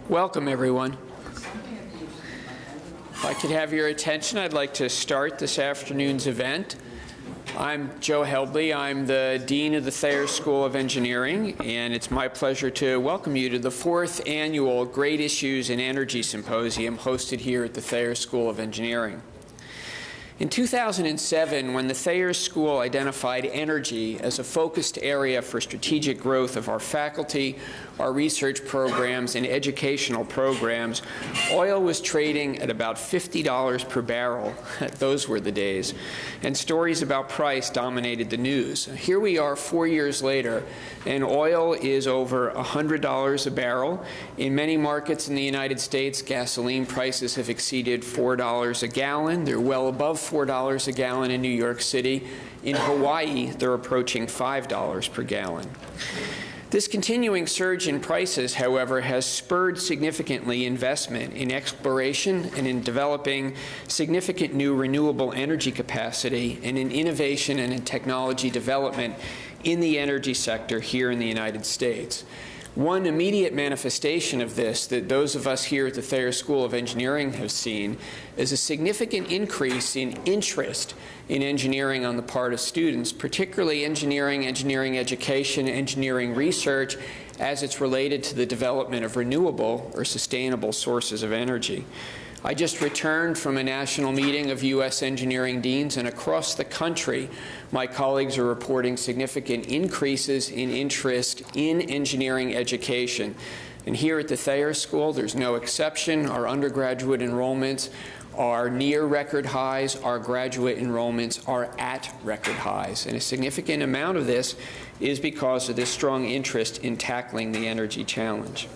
Welcome, everyone. If I could have your attention, I'd like to start this afternoon's event. I'm Joe Helbley. I'm the Dean of the Thayer School of Engineering, and it's my pleasure to welcome you to the 4th annual Great Issues in Energy Symposium hosted here at the Thayer School of Engineering. In 2007, when the Thayer School identified energy as a focused area for strategic growth of our faculty, our research programs, and educational programs, oil was trading at about $50 per barrel. Those were the days. And stories about price dominated the news. Here we are 4 years later, and oil is over $100 a barrel. In many markets in the United States, gasoline prices have exceeded $4 a gallon. They're well above $4 a gallon in New York City. In Hawaii, they're approaching $5 per gallon. This continuing surge in prices, however, has spurred significantly investment in exploration and in developing significant new renewable energy capacity and in innovation and in technology development in the energy sector here in the United States. One immediate manifestation of this that those of us here at the Thayer School of Engineering have seen is a significant increase in interest in engineering on the part of students, particularly engineering education, engineering research, as it's related to the development of renewable or sustainable sources of energy. I just returned from a national meeting of U.S. engineering deans, and across the country, my colleagues are reporting significant increases in interest in engineering education. And here at the Thayer School, there's no exception. Our undergraduate enrollments are near record highs. Our graduate enrollments are at record highs. And a significant amount of this is because of this strong interest in tackling the energy challenge.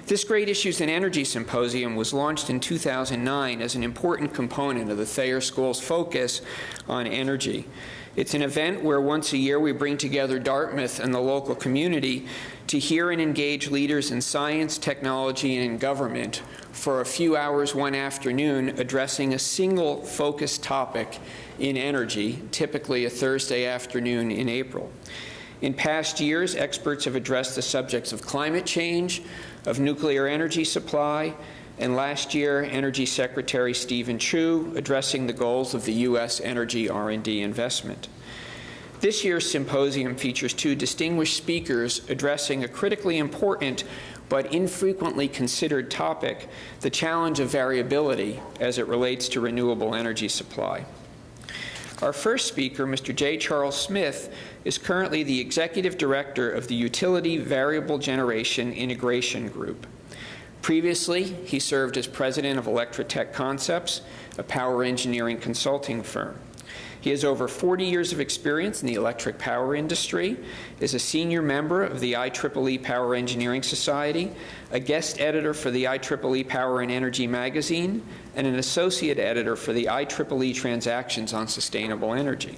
This Great Issues in Energy Symposium was launched in 2009 as an important component of the Thayer School's focus on energy. It's an event where once a year we bring together Dartmouth and the local community to hear and engage leaders in science, technology, and in government for a few hours one afternoon addressing a single focused topic in energy, typically a Thursday afternoon in April. In past years, experts have addressed the subjects of climate change, of nuclear energy supply, and last year, Energy Secretary Stephen Chu addressing the goals of the U.S. energy R&D investment. This year's symposium features 2 distinguished speakers addressing a critically important but infrequently considered topic, the challenge of variability as it relates to renewable energy supply. Our first speaker, Mr. J. Charles Smith, is currently the Executive Director of the Utility Variable Generation Integration Group. Previously, he served as President of Electrotech Concepts, a power engineering consulting firm. He has over 40 years of experience in the electric power industry, is a senior member of the IEEE Power Engineering Society, a guest editor for the IEEE Power and Energy magazine, and an associate editor for the IEEE Transactions on Sustainable Energy.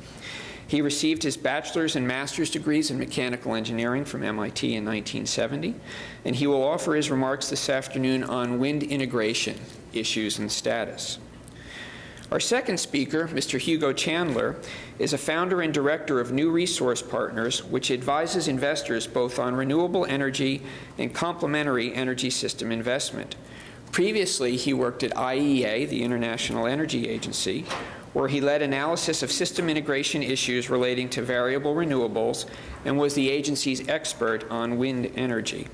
He received his bachelor's and master's degrees in mechanical engineering from MIT in 1970, and he will offer his remarks this afternoon on wind integration issues and status. Our second speaker, Mr. Hugo Chandler, is a founder and director of New Resource Partners, which advises investors both on renewable energy and complementary energy system investment. Previously, he worked at IEA, the International Energy Agency, where he led analysis of system integration issues relating to variable renewables and was the agency's expert on wind energy.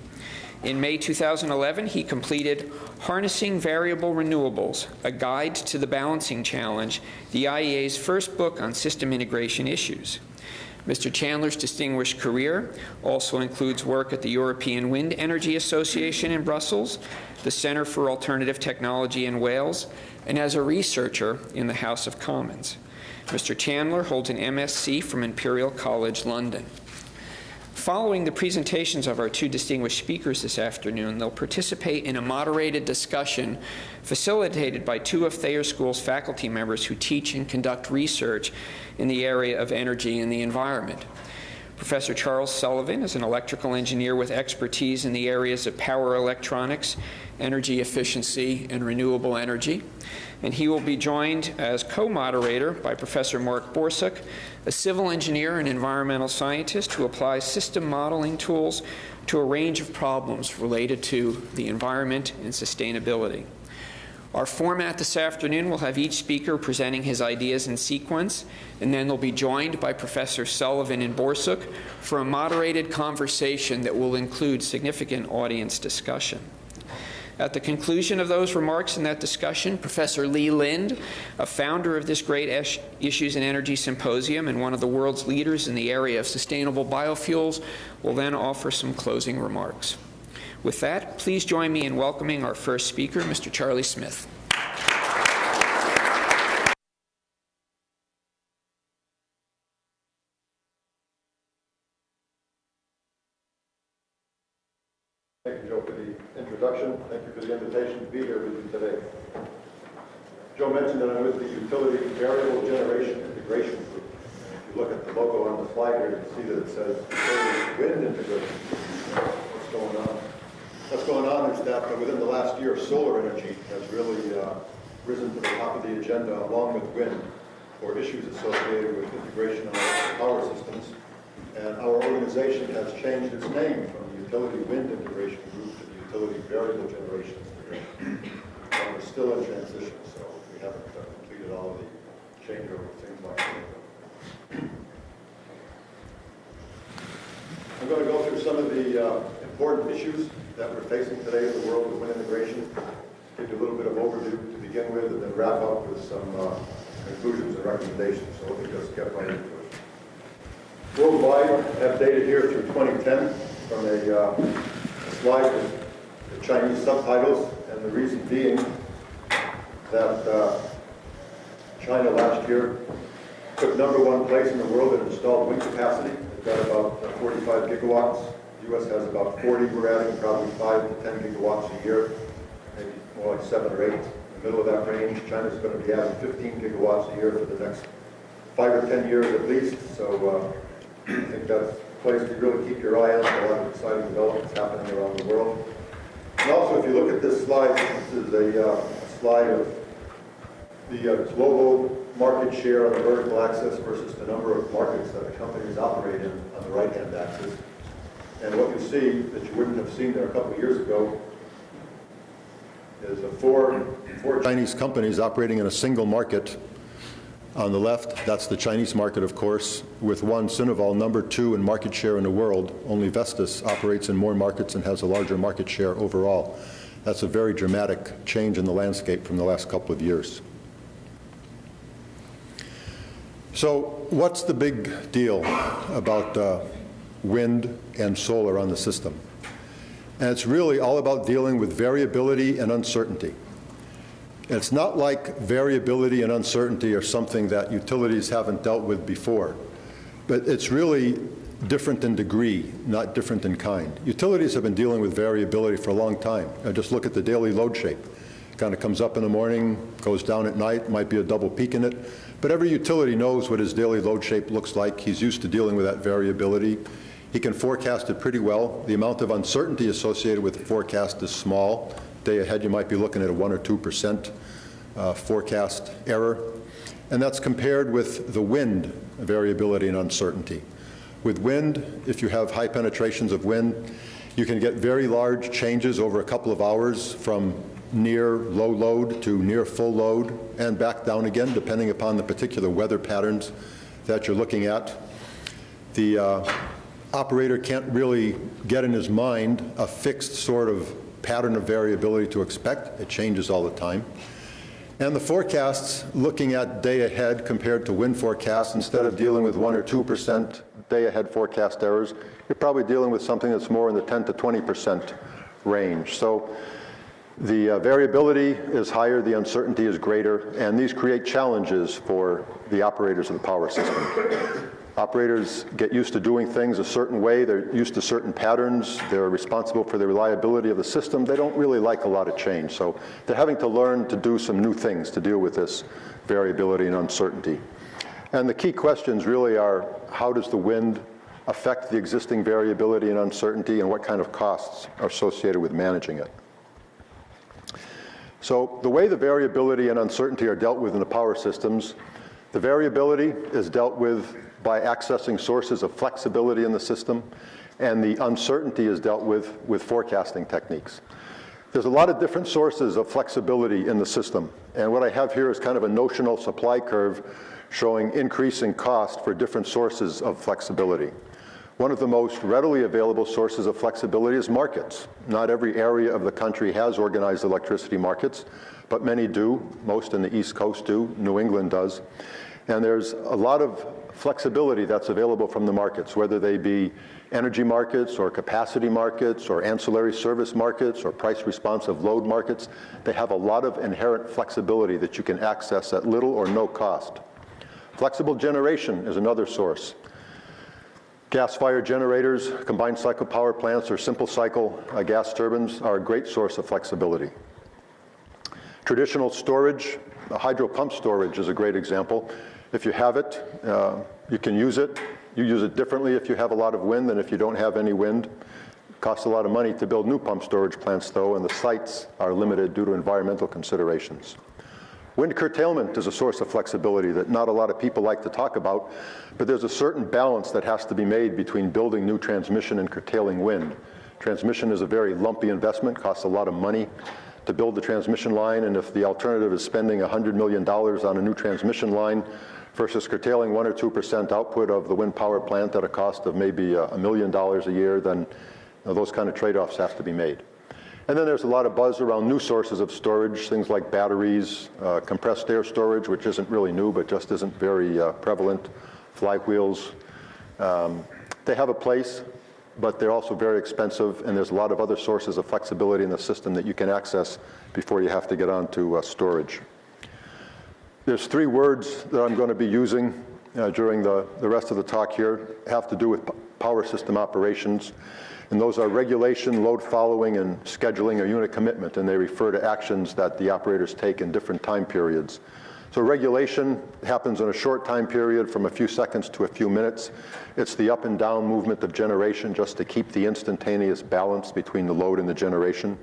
In May 2011, he completed Harnessing Variable Renewables, a Guide to the Balancing Challenge, the IEA's first book on system integration issues. Mr. Chandler's distinguished career also includes work at the European Wind Energy Association in Brussels, the Center for Alternative Technology in Wales, and as a researcher in the House of Commons. Mr. Chandler holds an MSc from Imperial College London. Following the presentations of our 2 distinguished speakers this afternoon, they'll participate in a moderated discussion facilitated by 2 of Thayer School's faculty members who teach and conduct research in the area of energy and the environment. Professor Charles Sullivan is an electrical engineer with expertise in the areas of power electronics, energy efficiency, and renewable energy. and he will be joined as co-moderator by Professor Mark Borsuk, a civil engineer and environmental scientist who applies system modeling tools to a range of problems related to the environment and sustainability. Our format this afternoon will have each speaker presenting his ideas in sequence, and then they'll be joined by Professor Sullivan and Borsuk for a moderated conversation that will include significant audience discussion. At the conclusion of those remarks and that discussion, Professor Lee Lind, a founder of this great Issues in Energy Symposium and one of the world's leaders in the area of sustainable biofuels, will then offer some closing remarks. With that, please join me in welcoming our first speaker, Mr. Charlie Smith. Thank you, Joe, for the introduction. Thank you for the invitation to be here with you today. Joe mentioned that I'm with the Utility Variable Generation Integration Group. And if you look at the logo on the slide here, you can see that it says Utility Wind Integration. What's going on? What's going on is that within the last year, solar energy has really risen to the top of the agenda along with wind for issues associated with integration of power systems. And our organization has changed its name from the Utility Wind Integration Group to the Utility Variable Generation Integration. And we're still in transition, so we haven't completed all of the changeover, things like that. I'm going to go through some of the important issues that we're facing today in the world of wind integration, give you a little bit of overview to begin with, and then wrap up with some conclusions and recommendations. So let me just get right into it. Worldwide, I have data here through 2010 from a slide with the Chinese subtitles, and the reason being that China last year took #1 place in the world in installed wind capacity. It got about 45 gigawatts. The U.S. has about 40. We're adding probably 5 to 10 gigawatts a year, maybe more like 7 or 8. In the middle of that range, China's going to be adding 15 gigawatts a year for the next 5 or 10 years at least. So I think that's a place to really keep your eye on. A lot of exciting developments happening around the world. And also, if you look at this slide, this is a slide of the global market share on the vertical axis versus the number of markets that the companies operate in on the right-hand axis. And what you see that you wouldn't have seen there a couple of years ago is four Chinese companies operating in a single market. On the left, that's the Chinese market, of course, with one, Sinovel, #2 in market share in the world. Only Vestas operates in more markets and has a larger market share overall. That's a very dramatic change in the landscape from the last couple of years. So what's the big deal about wind and solar on the system? And it's really all about dealing with variability and uncertainty. And it's not like variability and uncertainty are something that utilities haven't dealt with before, but it's really different in degree, not different in kind. Utilities have been dealing with variability for a long time. Now just look at the daily load shape. It kind of comes up in the morning, goes down at night, might be a double peak in it, but every utility knows what his daily load shape looks like. He's used to dealing with that variability. He can forecast it pretty well. The amount of uncertainty associated with the forecast is small. Day ahead, you might be looking at a 1 or 2% forecast error. And that's compared with the wind variability and uncertainty. With wind, if you have high penetrations of wind, you can get very large changes over a couple of hours from near low load to near full load and back down again, depending upon the particular weather patterns that you're looking at. The operator can't really get in his mind a fixed sort of pattern of variability to expect. It changes all the time. And the forecasts, looking at day ahead compared to wind forecasts, instead of dealing with 1 or 2% day ahead forecast errors, you're probably dealing with something that's more in the 10 to 20% range. So the variability is higher, the uncertainty is greater, and these create challenges for the operators of the power system. Operators get used to doing things a certain way. They're used to certain patterns. They're responsible for the reliability of the system. They don't really like a lot of change. So they're having to learn to do some new things to deal with this variability and uncertainty. And the key questions really are, how does the wind affect the existing variability and uncertainty, and what kind of costs are associated with managing it? So the way the variability and uncertainty are dealt with in the power systems, the variability is dealt with by accessing sources of flexibility in the system, and the uncertainty is dealt with forecasting techniques. There's a lot of different sources of flexibility in the system, and what I have here is kind of a notional supply curve showing increasing cost for different sources of flexibility. One of the most readily available sources of flexibility is markets. Not every area of the country has organized electricity markets, but many do. Most in the East Coast do. New England does. And there's a lot of flexibility that's available from the markets, whether they be energy markets or capacity markets or ancillary service markets or price-responsive load markets. They have a lot of inherent flexibility that you can access at little or no cost. Flexible generation is another source. Gas-fired generators, combined cycle power plants, or simple cycle gas turbines are a great source of flexibility. Traditional storage, hydro pump storage is a great example. If you have it, you can use it. You use it differently if you have a lot of wind than if you don't have any wind. It costs a lot of money to build new pump storage plants, though, and the sites are limited due to environmental considerations. Wind curtailment is a source of flexibility that not a lot of people like to talk about, but there's a certain balance that has to be made between building new transmission and curtailing wind. Transmission is a very lumpy investment, costs a lot of money to build the transmission line, and if the alternative is spending $100 million on a new transmission line versus curtailing 1 or 2% output of the wind power plant at a cost of maybe $1 million a year, then those kind of trade-offs have to be made. And then there's a lot of buzz around new sources of storage, things like batteries, compressed air storage, which isn't really new, but just isn't very prevalent, flywheels. They have a place, but they're also very expensive, and there's a lot of other sources of flexibility in the system that you can access before you have to get on to storage. There's 3 words that I'm going to be using during the rest of the talk here, have to do with power system operations. And those are regulation, load following, and scheduling or unit commitment, and they refer to actions that the operators take in different time periods. So regulation happens in a short time period from a few seconds to a few minutes. It's the up and down movement of generation just to keep the instantaneous balance between the load and the generation.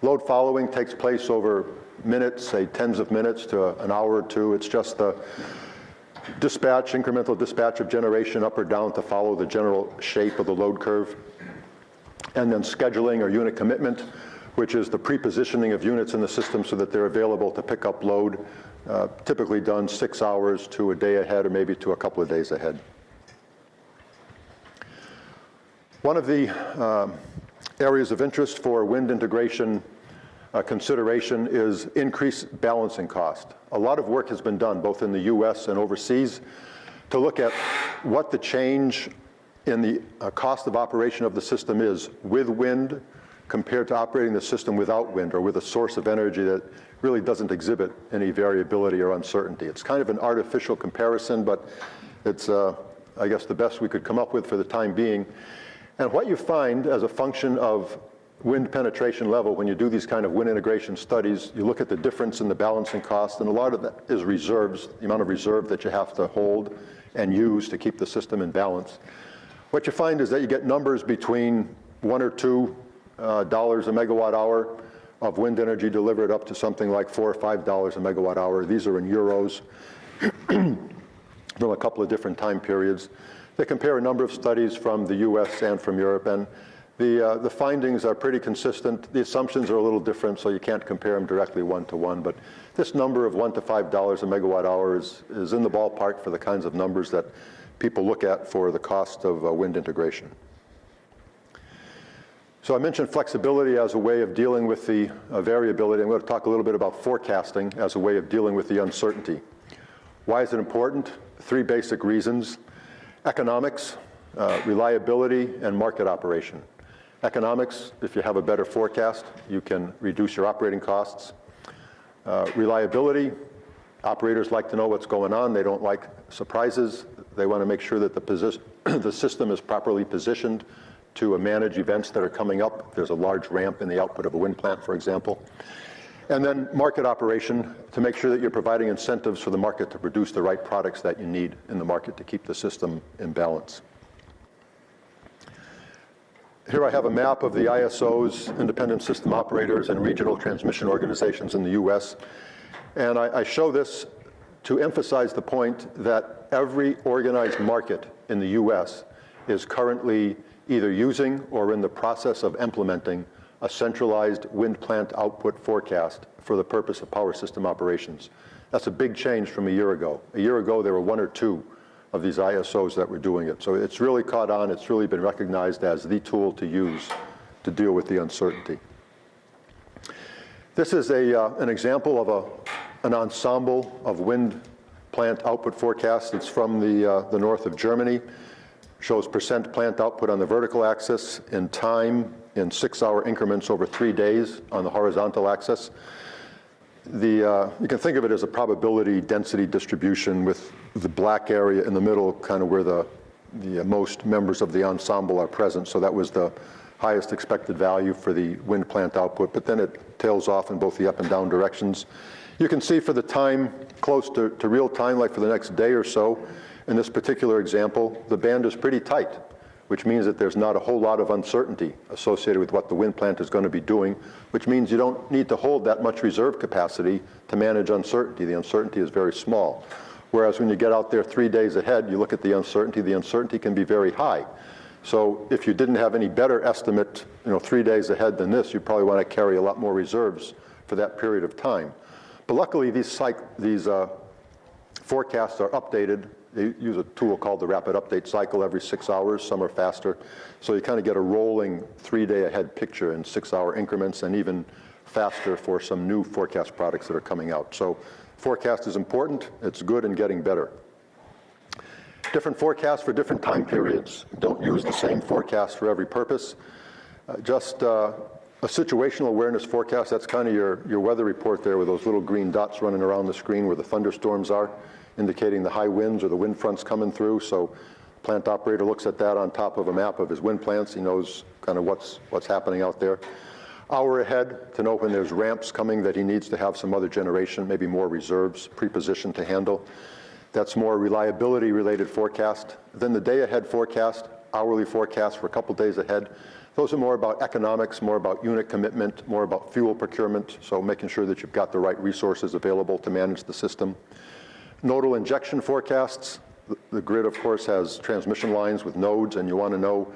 Load following takes place over minutes, say tens of minutes to an hour or two. It's just the dispatch, incremental dispatch of generation up or down to follow the general shape of the load curve. And then scheduling or unit commitment, which is the pre-positioning of units in the system so that they're available to pick up load, typically done 6 hours to a day ahead or maybe to a couple of days ahead. One of the areas of interest for wind integration consideration is increased balancing cost. A lot of work has been done, both in the US and overseas, to look at what the change in the cost of operation of the system is with wind compared to operating the system without wind or with a source of energy that really doesn't exhibit any variability or uncertainty. It's kind of an artificial comparison, but it's, I guess, the best we could come up with for the time being. And what you find as a function of wind penetration level, when you do these kind of wind integration studies, you look at the difference in the balancing cost, and a lot of that is reserves, the amount of reserve that you have to hold and use to keep the system in balance. What you find is that you get numbers between $1 or $2 a megawatt hour of wind energy delivered up to something like $4 or $5 a megawatt hour. These are in euros from a couple of different time periods. They compare a number of studies from the US and from Europe, and the findings are pretty consistent. The assumptions are a little different, so you can't compare them directly one-to-one, but this number of $1 to $5 a megawatt hour is in the ballpark for the kinds of numbers that people look at for the cost of wind integration. So I mentioned flexibility as a way of dealing with the variability. I'm going to talk a little bit about forecasting as a way of dealing with the uncertainty. Why is it important? 3 basic reasons: economics, reliability, and market operation. Economics, if you have a better forecast, you can reduce your operating costs. Reliability, operators like to know what's going on. They don't like surprises. They want to make sure that the system is properly positioned to manage events that are coming up. There's a large ramp in the output of a wind plant, for example. And then market operation, to make sure that you're providing incentives for the market to produce the right products that you need in the market to keep the system in balance. Here I have a map of the ISOs, independent system operators, and regional transmission organizations in the US. And I show this to emphasize the point that every organized market in the US is currently either using or in the process of implementing a centralized wind plant output forecast for the purpose of power system operations. That's a big change from a year ago. A year ago, there were 1 or 2 of these ISOs that were doing it. So it's really caught on. It's really been recognized as the tool to use to deal with the uncertainty. This is an example of an ensemble of wind plant output forecasts. It's from the north of Germany. Shows percent plant output on the vertical axis in time in 6-hour increments over 3 days on the horizontal axis. You can think of it as a probability density distribution with the black area in the middle, kind of where the most members of the ensemble are present. So that was the highest expected value for the wind plant output, but then it tails off in both the up and down directions. You can see for the time close to real time, like for the next day or so, in this particular example, the band is pretty tight, which means that there's not a whole lot of uncertainty associated with what the wind plant is going to be doing, which means you don't need to hold that much reserve capacity to manage uncertainty. The uncertainty is very small. Whereas when you get out there 3 days ahead, you look at the uncertainty can be very high. So if you didn't have any better estimate, 3 days ahead than this, you probably want to carry a lot more reserves for that period of time. But luckily, these forecasts are updated. They use a tool called the rapid update cycle every 6 hours. Some are faster. So you kind of get a rolling 3-day ahead picture in 6-hour increments, and even faster for some new forecast products that are coming out. So forecast is important. It's good and getting better. Different forecasts for different time periods. Don't use the same forecast for every purpose. Just a situational awareness forecast, that's kind of your weather report there with those little green dots running around the screen where the thunderstorms are, indicating the high winds or the wind fronts coming through. So plant operator looks at that on top of a map of his wind plants. He knows kind of what's happening out there. Hour ahead to know when there's ramps coming that he needs to have some other generation, maybe more reserves, pre-positioned to handle. That's more reliability related forecast. Then the day ahead forecast, hourly forecast for a couple days ahead. Those are more about economics, more about unit commitment, more about fuel procurement. So making sure that you've got the right resources available to manage the system. Nodal injection forecasts. The grid, of course, has transmission lines with nodes, and you want to know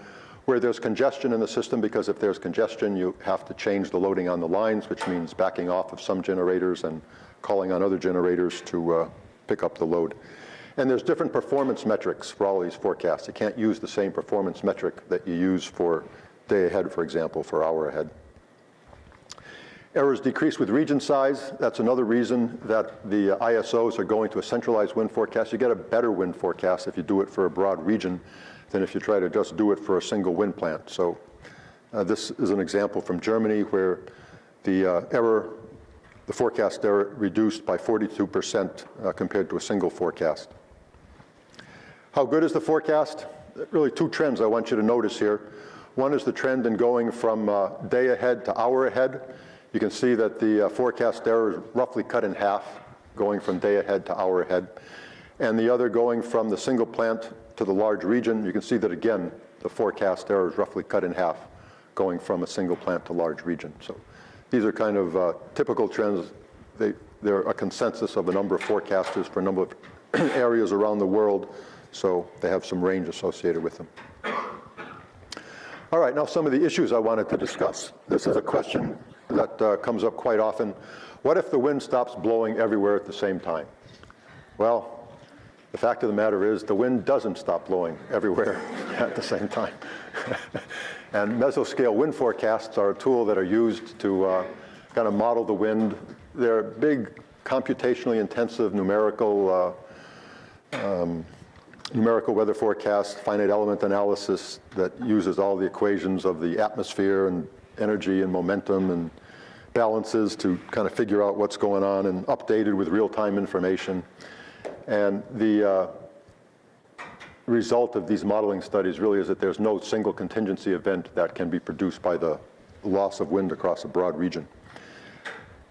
where there's congestion in the system, because if there's congestion, you have to change the loading on the lines, which means backing off of some generators and calling on other generators to pick up the load. And there's different performance metrics for all these forecasts. You can't use the same performance metric that you use for day ahead, for example, for hour ahead. Errors decrease with region size. That's another reason that the ISOs are going to a centralized wind forecast. You get a better wind forecast if you do it for a broad region than if you try to just do it for a single wind plant. So this is an example from Germany where the forecast error reduced by 42% compared to a single forecast. How good is the forecast? Really 2 trends I want you to notice here. One is the trend in going from day ahead to hour ahead. You can see that the forecast error is roughly cut in half, going from day ahead to hour ahead. And the other going from the single plant to the large region, you can see that again, the forecast error is roughly cut in half, going from a single plant to large region. So these are kind of typical trends. They're a consensus of a number of forecasters for a number of areas around the world, so they have some range associated with them. All right, now some of the issues I wanted to discuss. This is a question that comes up quite often. What if the wind stops blowing everywhere at the same time? Well, the fact of the matter is the wind doesn't stop blowing everywhere at the same time. And mesoscale wind forecasts are a tool that are used to kind of model the wind. They're big, computationally intensive numerical weather forecast, finite element analysis that uses all the equations of the atmosphere and energy and momentum and balances to kind of figure out what's going on, and updated with real-time information. And the result of these modeling studies really is that there's no single contingency event that can be produced by the loss of wind across a broad region.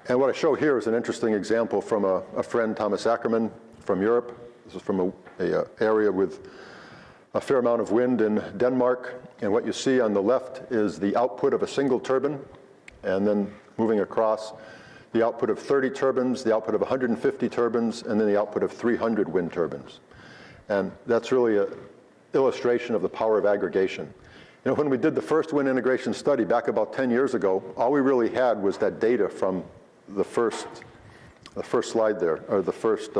And what I show here is an interesting example from a friend, Thomas Ackerman, from Europe. This is from an area with a fair amount of wind in Denmark. And what you see on the left is the output of a single turbine, and then moving across, the output of 30 turbines, the output of 150 turbines, and then the output of 300 wind turbines. And that's really an illustration of the power of aggregation. You know, when we did the first wind integration study back about 10 years ago, all we really had was that data from the first slide there, or the first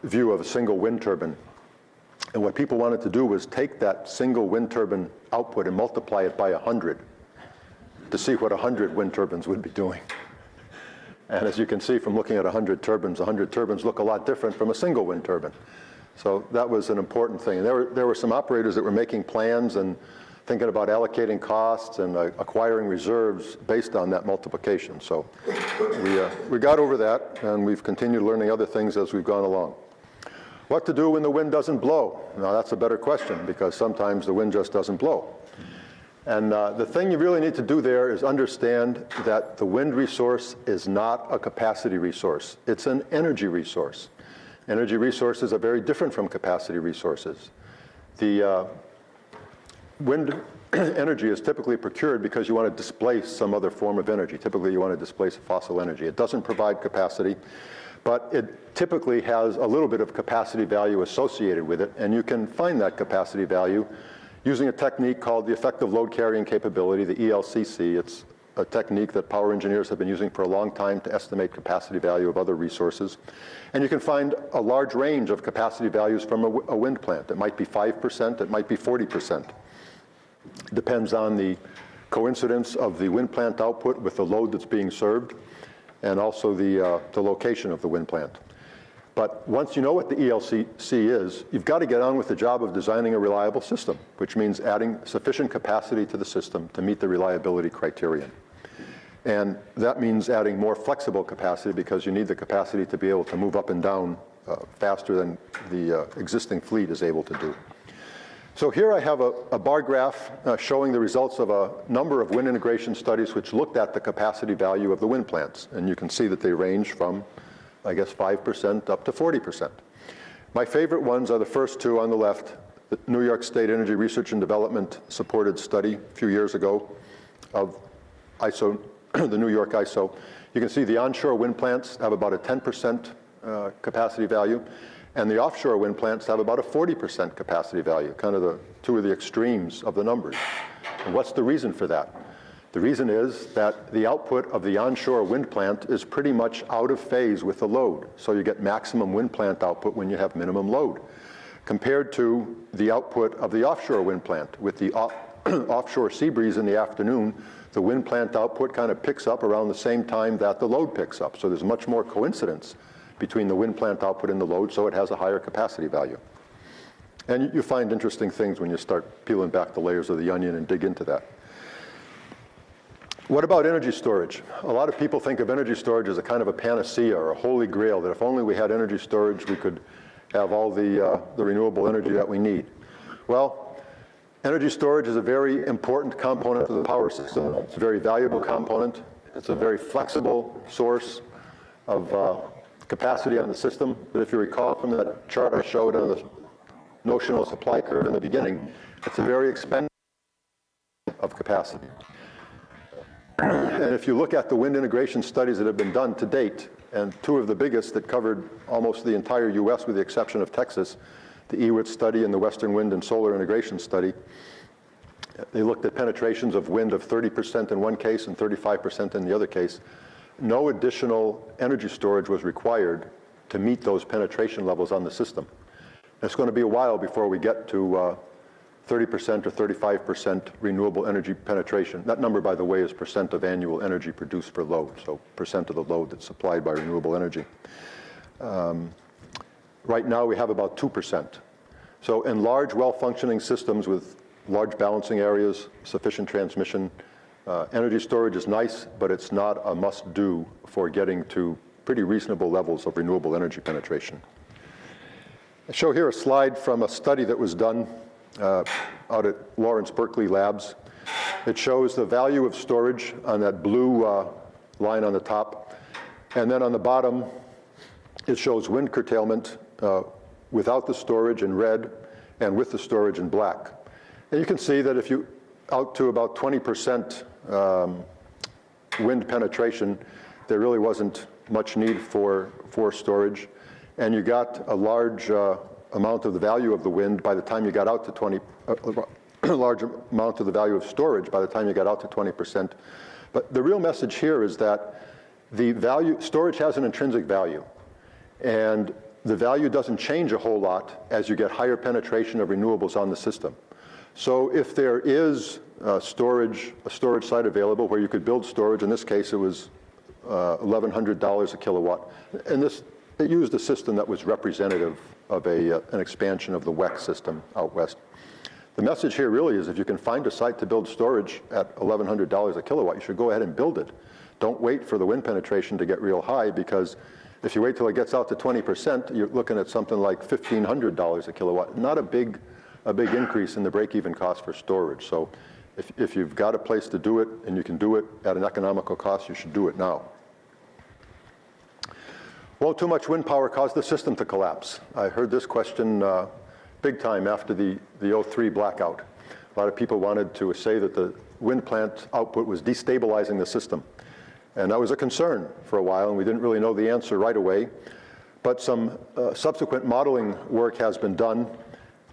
view of a single wind turbine. And what people wanted to do was take that single wind turbine output and multiply it by 100 to see what 100 wind turbines would be doing. And as you can see from looking at 100 turbines look a lot different from a single wind turbine. So that was an important thing. There were some operators that were making plans and thinking about allocating costs and acquiring reserves based on that multiplication. So we got over that, and we've continued learning other things as we've gone along. What to do when the wind doesn't blow? Now that's a better question, because sometimes the wind just doesn't blow. And the thing you really need to do there is understand that the wind resource is not a capacity resource. It's an energy resource. Energy resources are very different from capacity resources. The wind energy is typically procured because you want to displace some other form of energy. Typically, you want to displace fossil energy. It doesn't provide capacity, but it typically has a little bit of capacity value associated with it, and you can find that capacity value using a technique called the effective load carrying capability, the ELCC. It's a technique that power engineers have been using for a long time to estimate capacity value of other resources. And you can find a large range of capacity values from a wind plant. It might be 5%, it might be 40%. Depends on the coincidence of the wind plant output with the load that's being served, and also the location of the wind plant. But once you know what the ELCC is, you've got to get on with the job of designing a reliable system, which means adding sufficient capacity to the system to meet the reliability criterion. And that means adding more flexible capacity, because you need the capacity to be able to move up and down faster than the existing fleet is able to do. So here I have a bar graph showing the results of a number of wind integration studies which looked at the capacity value of the wind plants. And you can see that they range from, I guess, 5% up to 40%. My favorite ones are the first two on the left, the New York State Energy Research and Development supported study a few years ago of ISO, the New York ISO. You can see the onshore wind plants have about a 10% capacity value, and the offshore wind plants have about a 40% capacity value, kind of the two of the extremes of the numbers. And what's the reason for that? The reason is that the output of the onshore wind plant is pretty much out of phase with the load. So you get maximum wind plant output when you have minimum load, compared to the output of the offshore wind plant. With the offshore sea breeze in the afternoon, the wind plant output kind of picks up around the same time that the load picks up. So there's much more coincidence between the wind plant output and the load, so it has a higher capacity value. And you find interesting things when you start peeling back the layers of the onion and dig into that. What about energy storage? A lot of people think of energy storage as a kind of a panacea or a holy grail, that if only we had energy storage, we could have all the renewable energy that we need. Well, energy storage is a very important component of the power system. It's a very valuable component. It's a very flexible source of capacity on the system. But if you recall from that chart I showed on the notional supply curve in the beginning, it's a very expensive of capacity. And if you look at the wind integration studies that have been done to date, and two of the biggest that covered almost the entire US with the exception of Texas, the EWIT study and the Western Wind and Solar Integration study, they looked at penetrations of wind of 30% in one case and 35% in the other case. No additional energy storage was required to meet those penetration levels on the system. It's going to be a while before we get to 30% or 35% renewable energy penetration. That number, by the way, is percent of annual energy produced per load, so percent of the load that's supplied by renewable energy. Right now, we have about 2%. So in large, well-functioning systems with large balancing areas, sufficient transmission, energy storage is nice, but it's not a must-do for getting to pretty reasonable levels of renewable energy penetration. I show here a slide from a study that was done out at Lawrence Berkeley Labs. It shows the value of storage on that blue line on the top. And then on the bottom, it shows wind curtailment without the storage in red, and with the storage in black. And you can see that if you out to about 20% wind penetration, there really wasn't much need for storage. And you got a large amount of the value of the wind by the time you got out to 20, a large amount of the value of storage by the time you got out to 20%. But the real message here is that the value, storage has an intrinsic value. And the value doesn't change a whole lot as you get higher penetration of renewables on the system. So if there is a storage site available where you could build storage, in this case it was $1,100 a kilowatt, and it used a system that was representative of an expansion of the WEC system out west. The message here really is if you can find a site to build storage at $1,100 a kilowatt, you should go ahead and build it. Don't wait for the wind penetration to get real high, because if you wait till it gets out to 20%, you're looking at something like $1,500 a kilowatt. Not a big increase in the break-even cost for storage. So if you've got a place to do it and you can do it at an economical cost, you should do it now. Won't too much wind power cause the system to collapse? I heard this question big time after the 03 blackout. A lot of people wanted to say that the wind plant output was destabilizing the system. And that was a concern for a while, and we didn't really know the answer right away. But some subsequent modeling work has been done,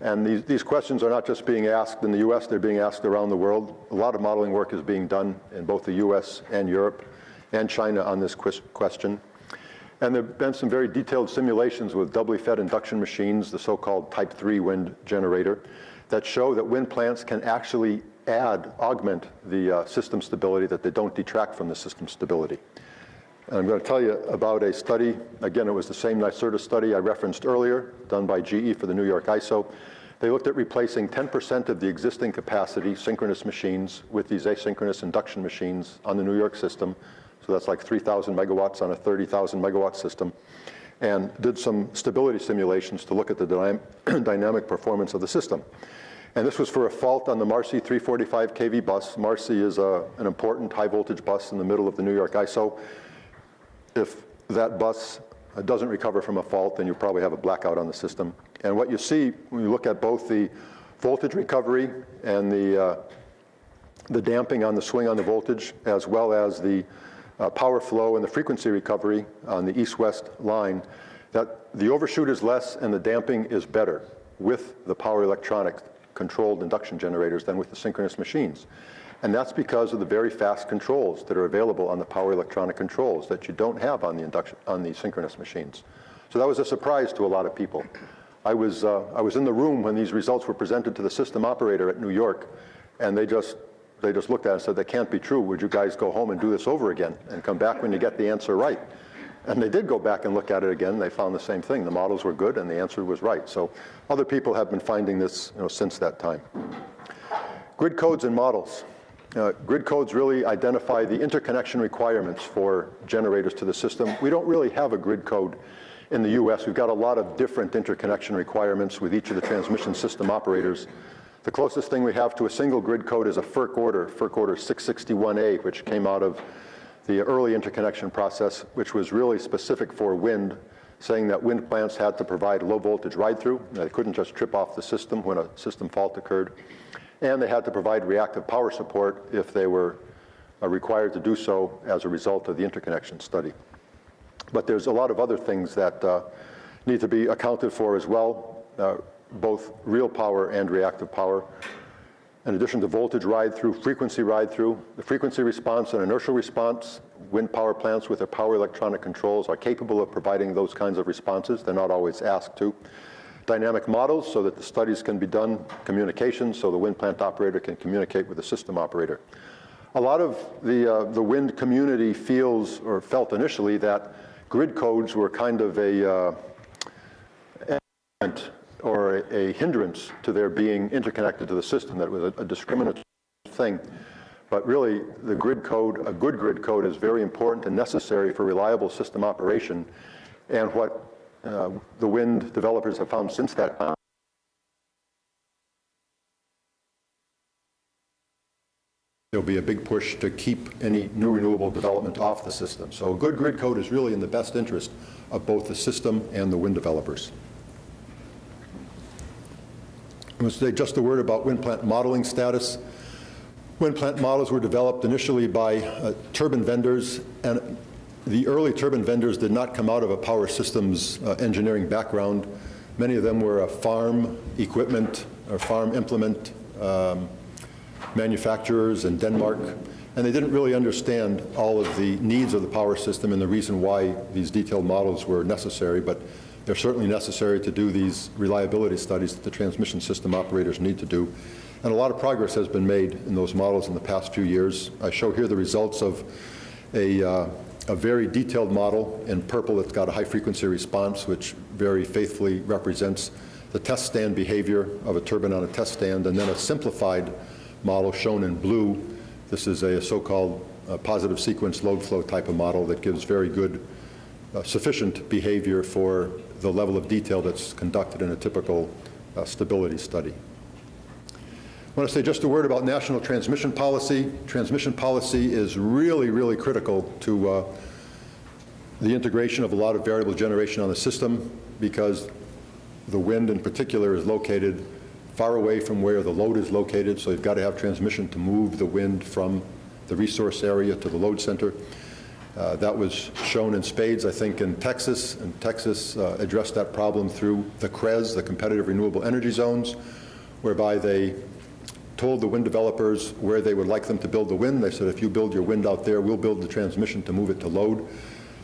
and these questions are not just being asked in the US, they're being asked around the world. A lot of modeling work is being done in both the US and Europe and China on this question. And there have been some very detailed simulations with doubly fed induction machines, the so-called Type 3 wind generator, that show that wind plants can actually augment the system stability, that they don't detract from the system stability. And I'm going to tell you about a study. Again, it was the same NYSERDA study I referenced earlier, done by GE for the New York ISO. They looked at replacing 10% of the existing capacity, synchronous machines, with these asynchronous induction machines on the New York system. So that's like 3,000 megawatts on a 30,000 megawatt system, and did some stability simulations to look at the dynamic performance of the system. And this was for a fault on the Marcy 345 kV bus. Marcy is an important high voltage bus in the middle of the New York ISO. If that bus doesn't recover from a fault, then you probably have a blackout on the system. And what you see when you look at both the voltage recovery and the damping on the swing on the voltage, as well as the power flow and the frequency recovery on the east-west line, that the overshoot is less and the damping is better with the power electronic controlled induction generators than with the synchronous machines. And that's because of the very fast controls that are available on the power electronic controls that you don't have on the synchronous machines. So that was a surprise to a lot of people. I was in the room when these results were presented to the system operator at New York, and they just looked at it and said, "That can't be true. Would you guys go home and do this over again and come back when you get the answer right?" And they did go back and look at it again. They found the same thing. The models were good and the answer was right. So other people have been finding this since that time. Grid codes and models. Grid codes really identify the interconnection requirements for generators to the system. We don't really have a grid code in the US. We've got a lot of different interconnection requirements with each of the transmission system operators. The closest thing we have to a single grid code is a FERC order 661A, which came out of the early interconnection process, which was really specific for wind, saying that wind plants had to provide low voltage ride-through. They couldn't just trip off the system when a system fault occurred. And they had to provide reactive power support if they were required to do so as a result of the interconnection study. But there's a lot of other things that need to be accounted for as well, both real power and reactive power. In addition to voltage ride-through, frequency ride-through, the frequency response and inertial response, wind power plants with their power electronic controls are capable of providing those kinds of responses. They're not always asked to. Dynamic models so that the studies can be done, communications so the wind plant operator can communicate with the system operator. A lot of the wind community feels or felt initially that grid codes were kind of a hindrance to their being interconnected to the system, that it was a discriminatory thing. But really, a good grid code is very important and necessary for reliable system operation. And what the wind developers have found since that time, there'll be a big push to keep any new renewable development off the system. So a good grid code is really in the best interest of both the system and the wind developers. I'm going to say just a word about wind plant modeling status. Wind plant models were developed initially by turbine vendors, and the early turbine vendors did not come out of a power systems engineering background. Many of them were farm equipment or farm implement manufacturers in Denmark, and they didn't really understand all of the needs of the power system and the reason why these detailed models were necessary, but they're certainly necessary to do these reliability studies that the transmission system operators need to do. And a lot of progress has been made in those models in the past few years. I show here the results of a very detailed model in purple that's got a high frequency response, which very faithfully represents the test stand behavior of a turbine on a test stand, and then a simplified model shown in blue. This is a so-called positive sequence load flow type of model that gives very good, sufficient behavior for the level of detail that's conducted in a typical stability study. I want to say just a word about national transmission policy. Transmission policy is really, really critical to the integration of a lot of variable generation on the system, because the wind in particular is located far away from where the load is located, so you've got to have transmission to move the wind from the resource area to the load center. That was shown in spades, I think, in Texas, and Texas addressed that problem through the CREZ, the Competitive Renewable Energy Zones, whereby they told the wind developers where they would like them to build the wind. They said, if you build your wind out there, we'll build the transmission to move it to load.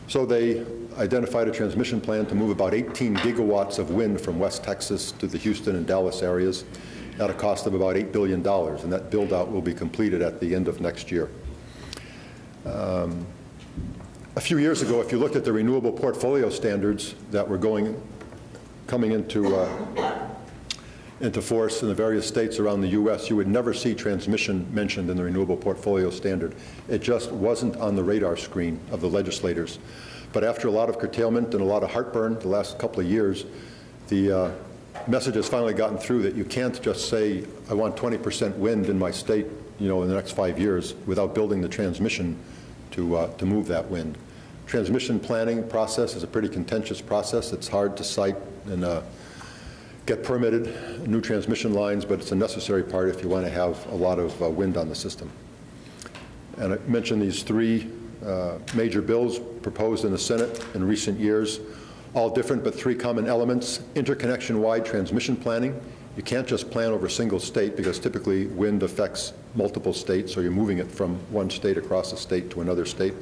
So they identified a transmission plan to move about 18 gigawatts of wind from West Texas to the Houston and Dallas areas at a cost of about $8 billion, and that build-out will be completed at the end of next year. A few years ago, if you looked at the renewable portfolio standards that were coming into force in the various states around the U.S., you would never see transmission mentioned in the renewable portfolio standard. It just wasn't on the radar screen of the legislators. But after a lot of curtailment and a lot of heartburn the last couple of years, the message has finally gotten through that you can't just say, I want 20% wind in my state, in the next 5 years without building the transmission to move that wind. Transmission planning process is a pretty contentious process. It's hard to site and get permitted new transmission lines, but it's a necessary part if you want to have a lot of wind on the system. And I mentioned these three major bills proposed in the Senate in recent years, all different but three common elements. Interconnection-wide transmission planning. You can't just plan over a single state, because typically wind affects multiple states, so you're moving it from one state across a state to another state.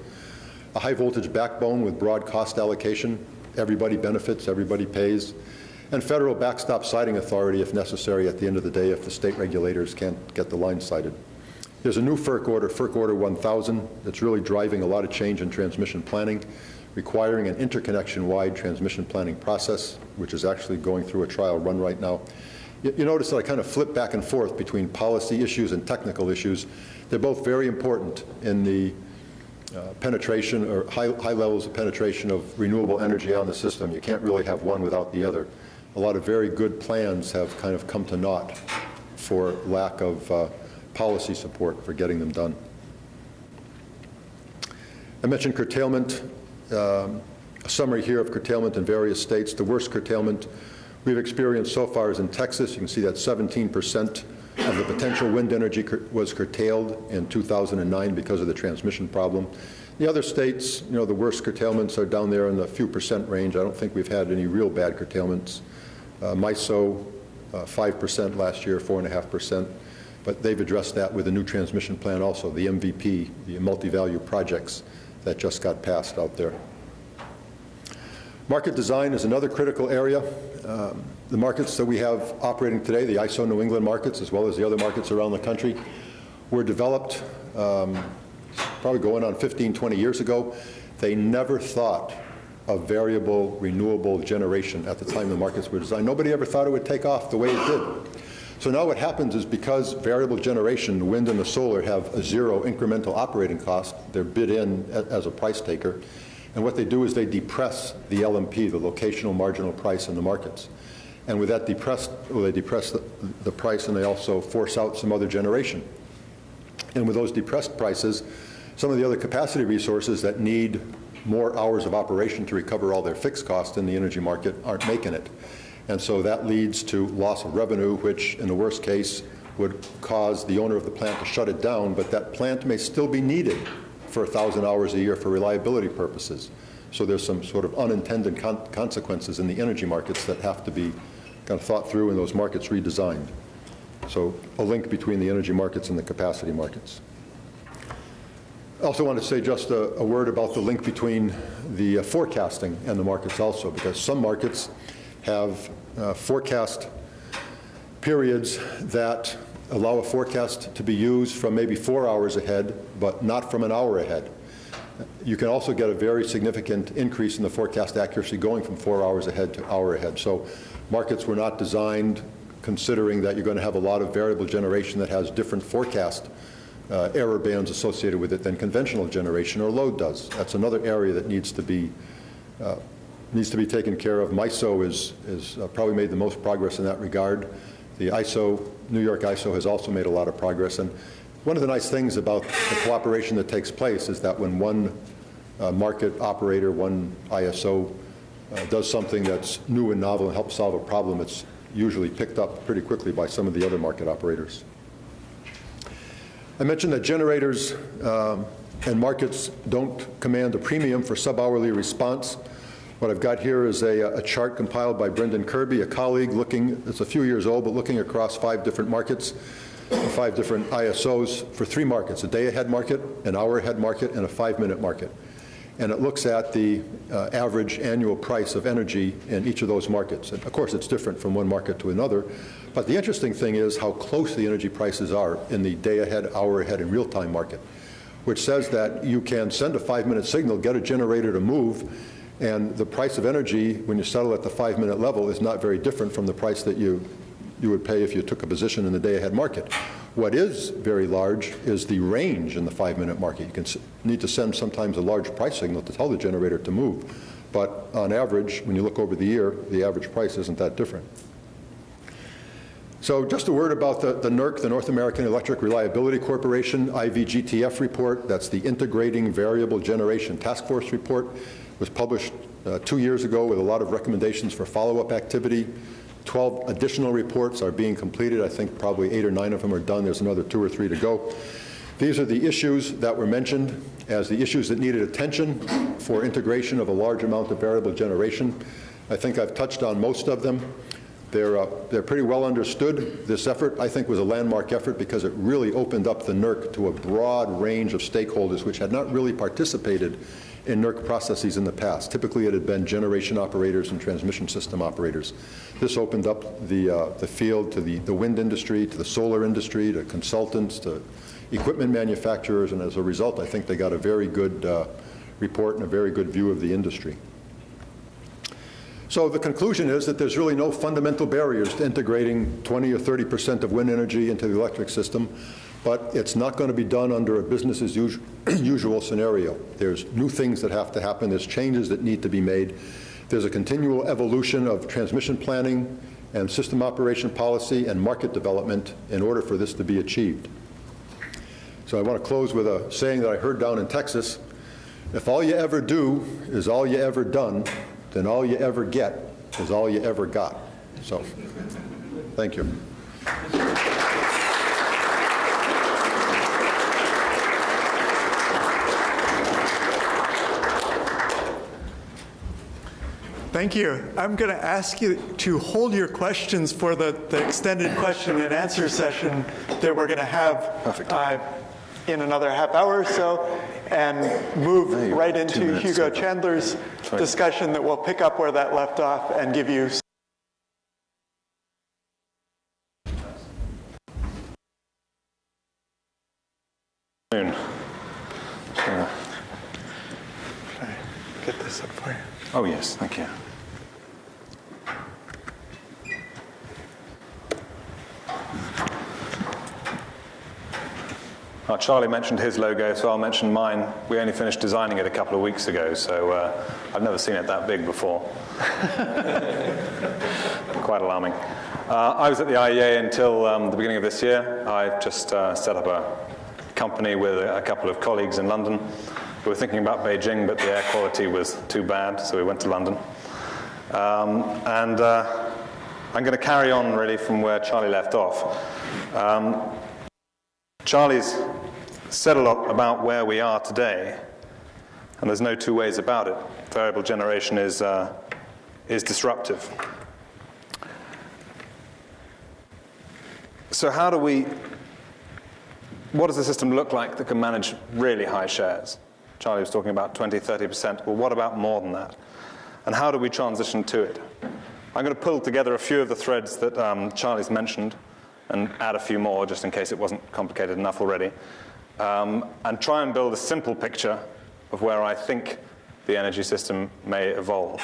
A high voltage backbone with broad cost allocation. Everybody benefits, everybody pays. And federal backstop siting authority if necessary at the end of the day if the state regulators can't get the line sited. There's a new FERC Order 1000, that's really driving a lot of change in transmission planning, requiring an interconnection-wide transmission planning process, which is actually going through a trial run right now. You notice that I kind of flip back and forth between policy issues and technical issues. They're both very important in the penetration or high levels of penetration of renewable energy on the system. You can't really have one without the other. A lot of very good plans have kind of come to naught for lack of policy support for getting them done. I mentioned curtailment. A summary here of curtailment in various states. The worst curtailment we've experienced so far is in Texas. You can see that 17% of the potential wind energy was curtailed in 2009 because of the transmission problem. The other states, the worst curtailments are down there in the few percent range. I don't think we've had any real bad curtailments. MISO, 5% last year, 4.5%. But they've addressed that with a new transmission plan also, the MVP, the multi-value projects that just got passed out there. Market design is another critical area. The markets that we have operating today, the ISO New England markets, as well as the other markets around the country, were developed probably going on 15, 20 years ago. They never thought of variable renewable generation at the time the markets were designed. Nobody ever thought it would take off the way it did. So now what happens is, because variable generation, the wind and the solar, have a zero incremental operating cost, they're bid in as a price taker. And what they do is they depress the LMP, the locational marginal price in the markets. And with that they depress the price, and they also force out some other generation. And with those depressed prices, some of the other capacity resources that need more hours of operation to recover all their fixed costs in the energy market aren't making it. And so that leads to loss of revenue, which in the worst case would cause the owner of the plant to shut it down, but that plant may still be needed for 1,000 hours a year for reliability purposes. So there's some sort of unintended consequences in the energy markets that have to be kind of thought through and those markets redesigned. So a link between the energy markets and the capacity markets. I also want to say just a word about the link between the forecasting and the markets also, because some markets have forecast periods that allow a forecast to be used from maybe 4 hours ahead, but not from an hour ahead. You can also get a very significant increase in the forecast accuracy going from 4 hours ahead to hour ahead. So markets were not designed considering that you're going to have a lot of variable generation that has different forecast error bands associated with it than conventional generation or load does. That's another area that needs to be taken care of. MISO is probably made the most progress in that regard. The ISO, New York ISO, has also made a lot of progress. And one of the nice things about the cooperation that takes place is that when one market operator, one ISO, does something that's new and novel and helps solve a problem, it's usually picked up pretty quickly by some of the other market operators. I mentioned that generators and markets don't command a premium for sub-hourly response. What I've got here is a chart compiled by Brendan Kirby, a colleague looking, it's a few years old, but looking across 5 different markets, 5 different ISOs for 3 markets, a day-ahead market, an hour-ahead market, and a 5-minute market. And it looks at the average annual price of energy in each of those markets. And of course, it's different from one market to another. But the interesting thing is how close the energy prices are in the day-ahead, hour-ahead, and real-time market, which says that you can send a 5-minute signal, get a generator to move, and the price of energy, when you settle at the 5-minute level, is not very different from the price that you would pay if you took a position in the day-ahead market. What is very large is the range in the 5-minute market. You can need to send sometimes a large price signal to tell the generator to move. But on average, when you look over the year, the average price isn't that different. So just a word about the NERC, the North American Electric Reliability Corporation, IVGTF report. That's the Integrating Variable Generation Task Force report. It was published 2 years ago with a lot of recommendations for follow-up activity. 12 additional reports are being completed. I think probably 8 or 9 of them are done. There's another 2 or 3 to go. These are the issues that were mentioned as the issues that needed attention for integration of a large amount of variable generation. I think I've touched on most of them. They're pretty well understood. This effort, I think, was a landmark effort because it really opened up the NERC to a broad range of stakeholders which had not really participated in NERC processes in the past. Typically, it had been generation operators and transmission system operators. This opened up the field to the wind industry, to the solar industry, to consultants, to equipment manufacturers, and as a result, I think they got a very good report and a very good view of the industry. So the conclusion is that there's really no fundamental barriers to integrating 20 or 30% of wind energy into the electric system, but it's not going to be done under a business as usual scenario. There's new things that have to happen. There's changes that need to be made. There's a continual evolution of transmission planning and system operation policy and market development in order for this to be achieved. So I want to close with a saying that I heard down in Texas. If all you ever do is all you ever done, then all you ever get is all you ever got. So, thank you. Thank you. I'm going to ask you to hold your questions for the extended question and answer session that we're going to have in another half hour or so, and move right into Hugo Chandler's discussion that will pick up where that left off and give you Can I get this up for you? Oh, yes, thank you. Charlie mentioned his logo, so I'll mention mine. We only finished designing it a couple of weeks ago, so I've never seen it that big before. Quite alarming. I was at the IEA until the beginning of this year. I've just set up a company with a couple of colleagues in London. We were thinking about Beijing, but the air quality was too bad, so we went to London. I'm going to carry on really from where Charlie left off. Charlie's said a lot about where we are today, and there's no two ways about it. Variable generation is disruptive. So what does the system look like that can manage really high shares? Charlie was talking about 20, 30%. Well, what about more than that? And how do we transition to it? I'm going to pull together a few of the threads that Charlie's mentioned and add a few more just in case it wasn't complicated enough already, and try and build a simple picture of where I think the energy system may evolve.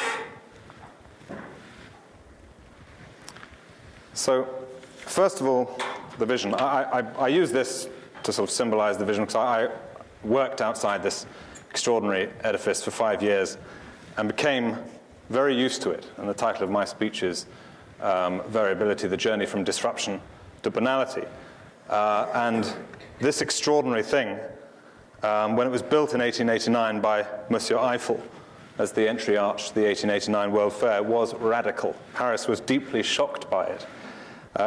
So, first of all, the vision. I use this to sort of symbolize the vision because I worked outside this extraordinary edifice for 5 years and became very used to it. And the title of my speech is Variability, the Journey from Disruption to Banality. And this extraordinary thing, when it was built in 1889 by Monsieur Eiffel as the entry arch to the 1889 World Fair, was radical. Paris was deeply shocked by it.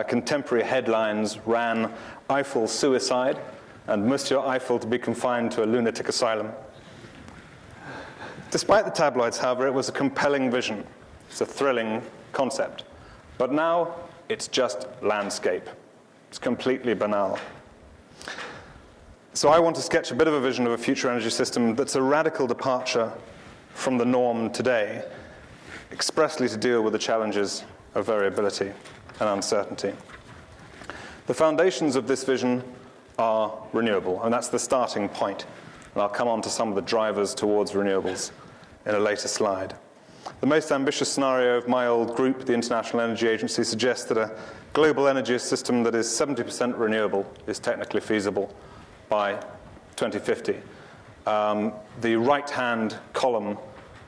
Contemporary headlines ran Eiffel suicide and Monsieur Eiffel to be confined to a lunatic asylum. Despite the tabloids, however, it was a compelling vision. It's a thrilling concept. But now it's just landscape. It's completely banal. So I want to sketch a bit of a vision of a future energy system that's a radical departure from the norm today, expressly to deal with the challenges of variability and uncertainty. The foundations of this vision are renewable, and that's the starting point. And I'll come on to some of the drivers towards renewables in a later slide. The most ambitious scenario of my old group, the International Energy Agency, suggests that a global energy system that is 70% renewable is technically feasible by 2050. The right-hand column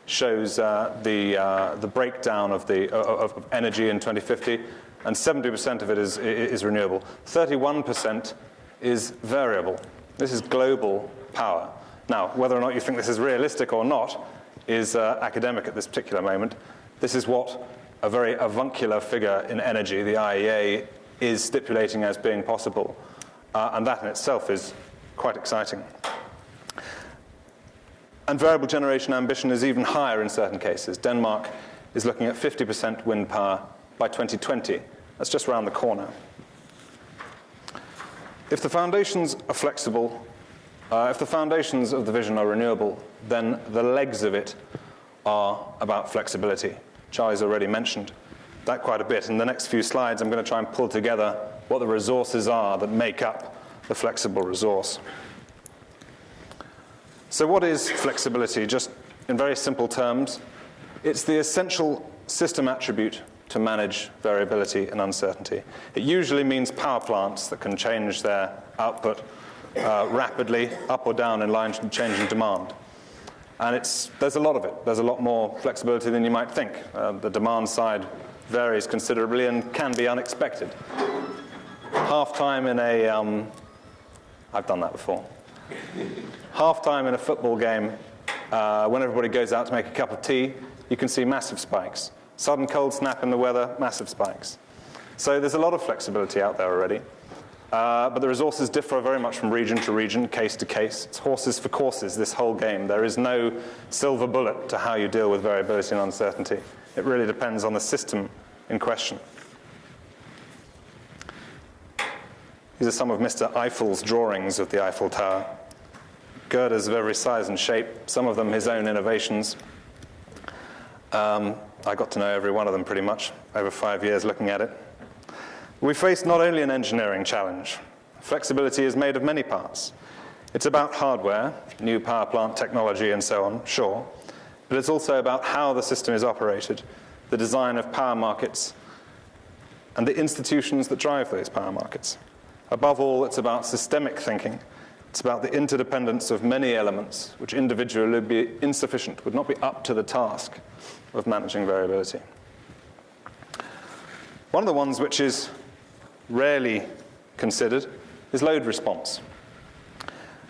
shows the breakdown of energy in 2050, and 70% of it is renewable. 31% is variable. This is global power. Now, whether or not you think this is realistic or not is academic at this particular moment. This is what a very avuncular figure in energy, the IEA, is stipulating as being possible. And that in itself is quite exciting. And variable generation ambition is even higher in certain cases. Denmark is looking at 50% wind power by 2020. That's just around the corner. If the foundations are flexible, if the foundations of the vision are renewable, then the legs of it are about flexibility. Charlie's already mentioned that quite a bit. In the next few slides, I'm going to try and pull together what the resources are that make up the flexible resource. So what is flexibility? Just in very simple terms, it's the essential system attribute to manage variability and uncertainty. It usually means power plants that can change their output rapidly, up or down in line with changing demand. And there's a lot of it. There's a lot more flexibility than you might think. The demand side varies considerably and can be unexpected. Half-time in I've done that before. Half-time in a football game, when everybody goes out to make a cup of tea, you can see massive spikes. Sudden cold snap in the weather, massive spikes. So there's a lot of flexibility out there already. But the resources differ very much from region to region, case to case. It's horses for courses, this whole game. There is no silver bullet to how you deal with variability and uncertainty. It really depends on the system in question. These are some of Mr. Eiffel's drawings of the Eiffel Tower. Girders of every size and shape, some of them his own innovations. I got to know every one of them pretty much over 5 years looking at it. We face not only an engineering challenge. Flexibility is made of many parts. It's about hardware, new power plant technology and so on, sure. But it's also about how the system is operated, the design of power markets, and the institutions that drive those power markets. Above all, it's about systemic thinking. It's about the interdependence of many elements, which individually would be insufficient, would not be up to the task of managing variability. One of the ones which is rarely considered is load response.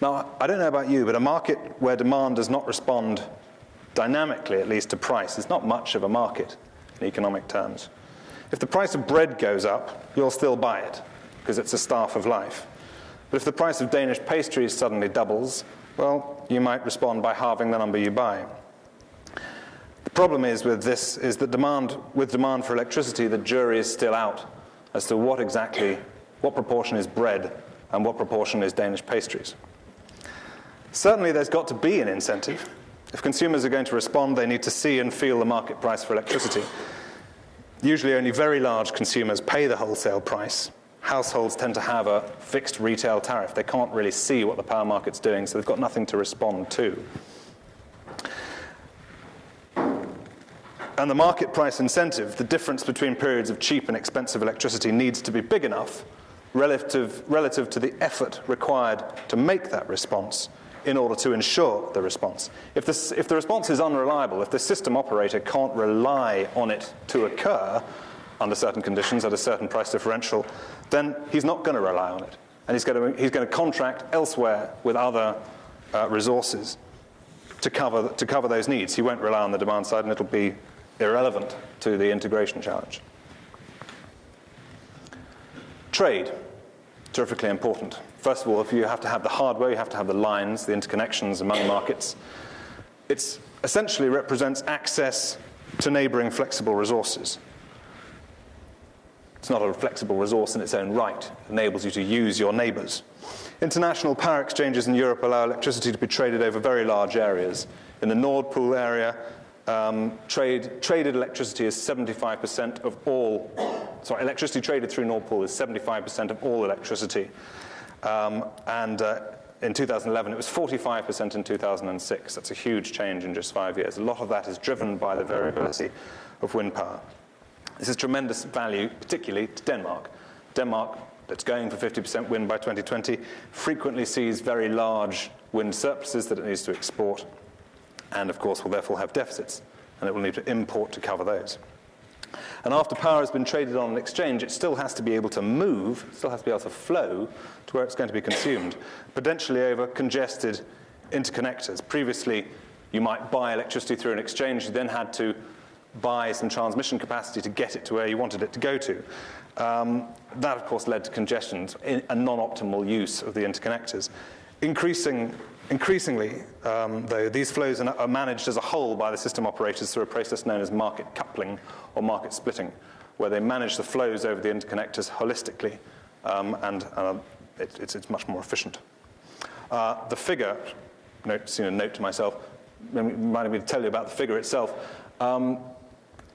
Now, I don't know about you, but a market where demand does not respond dynamically, at least, to price is not much of a market in economic terms. If the price of bread goes up, you'll still buy it, because it's a staff of life. But if the price of Danish pastries suddenly doubles, well, you might respond by halving the number you buy. The problem is with this is that with demand for electricity, the jury is still out as to what proportion is bread and what proportion is Danish pastries. Certainly there's got to be an incentive. If consumers are going to respond, they need to see and feel the market price for electricity. Usually only very large consumers pay the wholesale price. Households tend to have a fixed retail tariff. They can't really see what the power market's doing, so they've got nothing to respond to. And the market price incentive, the difference between periods of cheap and expensive electricity, needs to be big enough relative to the effort required to make that response in order to ensure the response. If the response is unreliable, if the system operator can't rely on it to occur under certain conditions at a certain price differential, then he's not going to rely on it. And he's going to contract elsewhere with other resources to cover those needs. He won't rely on the demand side, and it'll be irrelevant to the integration challenge. Trade, terrifically important. First of all, if you have to have the hardware, you have to have the lines, the interconnections among markets. It essentially represents access to neighboring flexible resources. It's not a flexible resource in its own right. It enables you to use your neighbors. International power exchanges in Europe allow electricity to be traded over very large areas. In the Nord Pool area, traded electricity is 75% of all, electricity traded through Nord Pool is 75% of all electricity. In 2011, it was 45% in 2006. That's a huge change in just 5 years. A lot of that is driven by the variability of wind power. This is tremendous value, particularly to Denmark. Denmark, that's going for 50% wind by 2020, frequently sees very large wind surpluses that it needs to export, and of course will therefore have deficits, and it will need to import to cover those. And after power has been traded on an exchange, it still has to be able to move, still has to be able to flow to where it's going to be consumed, potentially over congested interconnectors. Previously, you might buy electricity through an exchange, you then had to buy some transmission capacity to get it to where you wanted it to go to. That, of course, led to congestion and non-optimal use of the interconnectors. Increasingly, though, these flows are managed as a whole by the system operators through a process known as market coupling or market splitting, where they manage the flows over the interconnectors holistically, and it's much more efficient. The figure, note to myself, reminded me to tell you about the figure itself.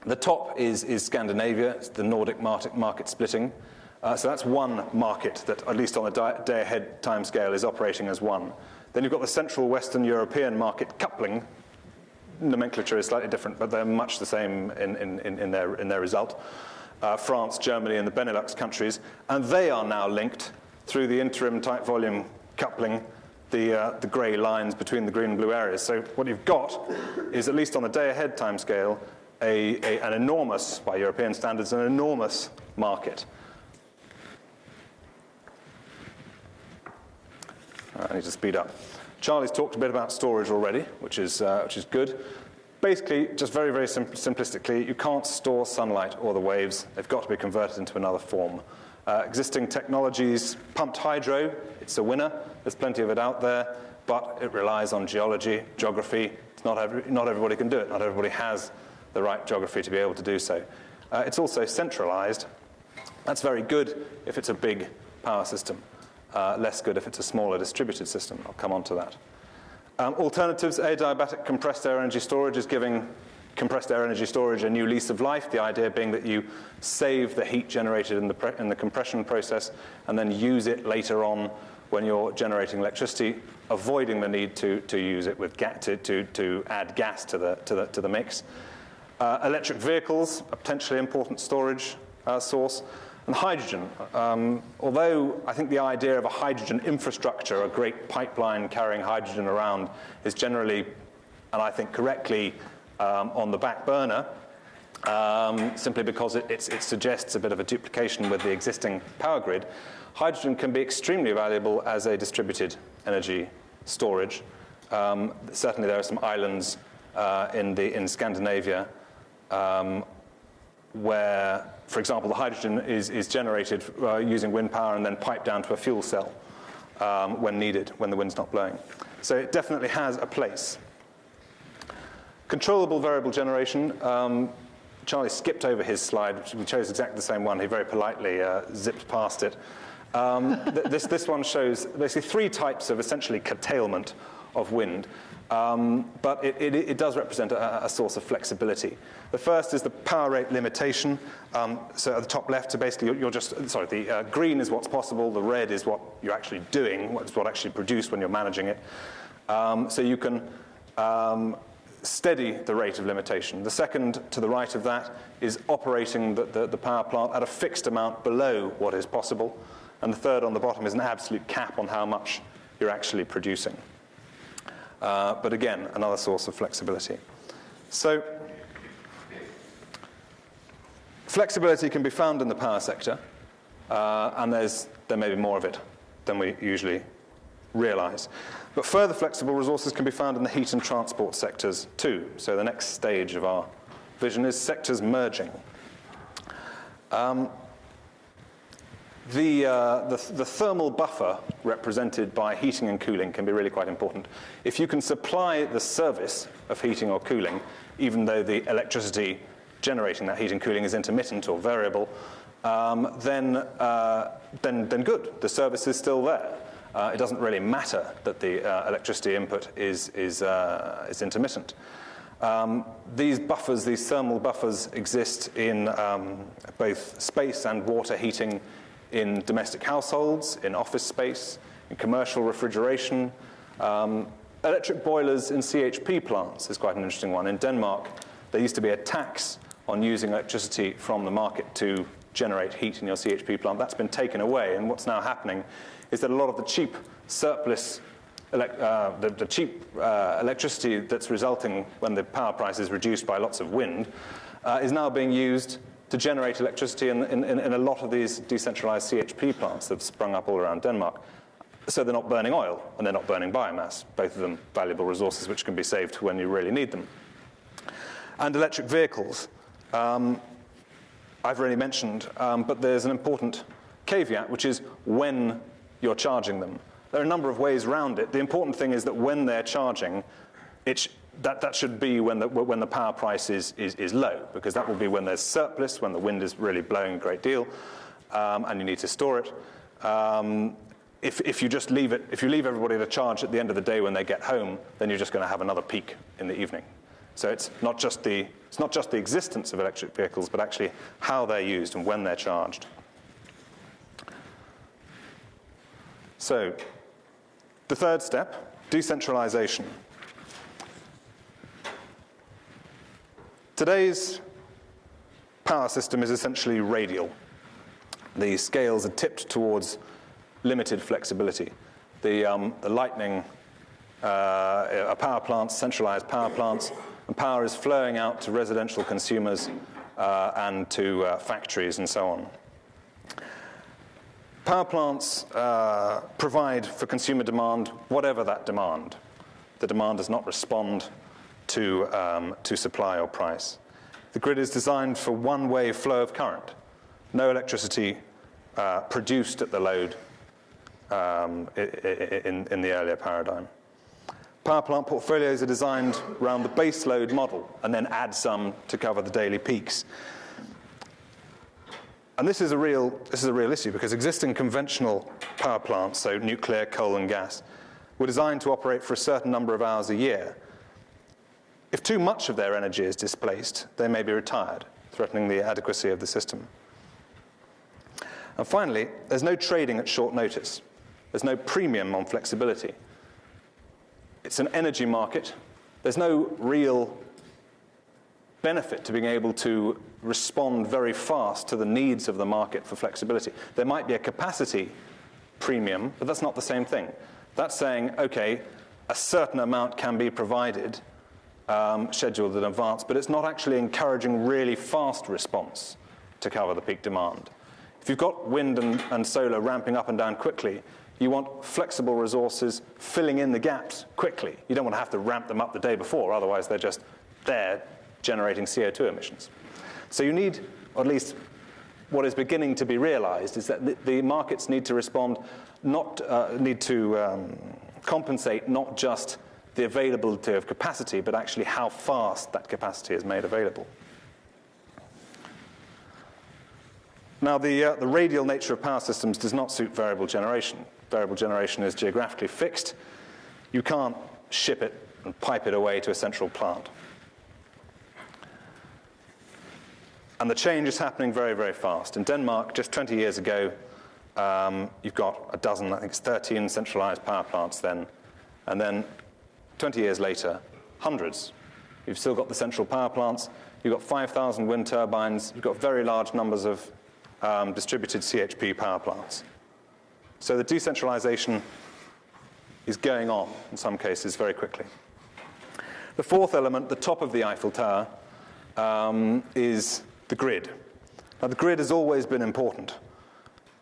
The top is Scandinavia, it's the Nordic market splitting. So that's one market that, at least on a day-ahead timescale, is operating as one. Then you've got the Central Western European market coupling. Nomenclature is slightly different, but they're much the same in their result. France, Germany, and the Benelux countries. And they are now linked through the interim tight volume coupling, the grey lines between the green and blue areas. So what you've got is, at least on the day-ahead timescale, an enormous, by European standards, an enormous market. I need to speed up. Charlie's talked a bit about storage already, which is good. Basically, just very, very simplistically, you can't store sunlight or the waves. They've got to be converted into another form. Existing technologies, pumped hydro, it's a winner. There's plenty of it out there, but it relies on geology, geography. Not everybody can do it. Not everybody has the right geography to be able to do so. It's also centralized. That's very good if it's a big power system. Less good if it's a smaller distributed system. I'll come on to that. Alternatives, adiabatic compressed air energy storage is giving compressed air energy storage a new lease of life, the idea being that you save the heat generated in the compression process and then use it later on when you're generating electricity, avoiding the need to use it with to add gas to the mix. Electric vehicles, a potentially important storage source. And hydrogen, although I think the idea of a hydrogen infrastructure, a great pipeline carrying hydrogen around, is generally, and I think correctly, on the back burner, simply because it suggests a bit of a duplication with the existing power grid, hydrogen can be extremely valuable as a distributed energy storage. Certainly there are some islands in Scandinavia where, for example, the hydrogen is generated using wind power and then piped down to a fuel cell when needed, when the wind's not blowing. So it definitely has a place. Controllable variable generation. Charlie skipped over his slide. We chose exactly the same one. He very politely zipped past it. This one shows basically three types of essentially curtailment of wind, but it does represent a source of flexibility. The first is the power rate limitation. So at the top left, so basically the green is what's possible, the red is what you're actually doing, what's actually produced when you're managing it. So you can steady the rate of limitation. The second to the right of that is operating the power plant at a fixed amount below what is possible. And the third on the bottom is an absolute cap on how much you're actually producing. But again, another source of flexibility. So flexibility can be found in the power sector, and there may be more of it than we usually realize. But further flexible resources can be found in the heat and transport sectors too. So the next stage of our vision is sectors merging. The thermal buffer represented by heating and cooling can be really quite important. If you can supply the service of heating or cooling, even though the electricity generating that heating and cooling is intermittent or variable, then good. The service is still there. It doesn't really matter that the electricity input is intermittent. These buffers, these thermal buffers, exist in both space and water heating in domestic households, in office space, in commercial refrigeration. Electric boilers in CHP plants is quite an interesting one. In Denmark, there used to be a tax on using electricity from the market to generate heat in your CHP plant. That's been taken away, and what's now happening is that a lot of the cheap surplus, electricity that's resulting when the power price is reduced by lots of wind is now being used to generate electricity in a lot of these decentralized CHP plants that have sprung up all around Denmark. So they're not burning oil and they're not burning biomass, both of them valuable resources which can be saved when you really need them. And electric vehicles, I've already mentioned, but there's an important caveat, which is when you're charging them. There are a number of ways around it. The important thing is that when they're charging, that should be when the power price is low, because that will be when there's surplus, when the wind is really blowing a great deal, and you need to store it. If you just leave everybody to charge at the end of the day when they get home, then you're just going to have another peak in the evening. So it's not just the existence of electric vehicles, but actually how they're used and when they're charged. So the third step, decentralization. Today's power system is essentially radial. The scales are tipped towards limited flexibility. The lightning are power plants, centralized power plants, and power is flowing out to residential consumers and to factories and so on. Power plants provide for consumer demand whatever that demand. The demand does not respond to supply or price. The grid is designed for one-way flow of current. No electricity produced at the load in the earlier paradigm. Power plant portfolios are designed around the base load model and then add some to cover the daily peaks. And this is a real issue, because existing conventional power plants, so nuclear, coal and gas, were designed to operate for a certain number of hours a year. If too much of their energy is displaced, they may be retired, threatening the adequacy of the system. And finally, there's no trading at short notice. There's no premium on flexibility. It's an energy market. There's no real benefit to being able to respond very fast to the needs of the market for flexibility. There might be a capacity premium, but that's not the same thing. That's saying, okay, a certain amount can be provided, scheduled in advance, but it's not actually encouraging really fast response to cover the peak demand. If you've got wind and solar ramping up and down quickly, you want flexible resources filling in the gaps quickly. You don't want to have to ramp them up the day before, otherwise they're just there generating CO2 emissions. So you need or at least what is beginning to be realized, is that the markets need to respond, need to compensate not just the availability of capacity, but actually how fast that capacity is made available. Now, the radial nature of power systems does not suit variable generation. Variable generation is geographically fixed. You can't ship it and pipe it away to a central plant. And the change is happening very, very fast. In Denmark, just 20 years ago, you've got a dozen, I think it's 13 centralized power plants then. And then 20 years later, hundreds. You've still got the central power plants. You've got 5,000 wind turbines. You've got very large numbers of distributed CHP power plants. So the decentralization is going on, in some cases, very quickly. The fourth element, the top of the Eiffel Tower, is the grid. Now, the grid has always been important.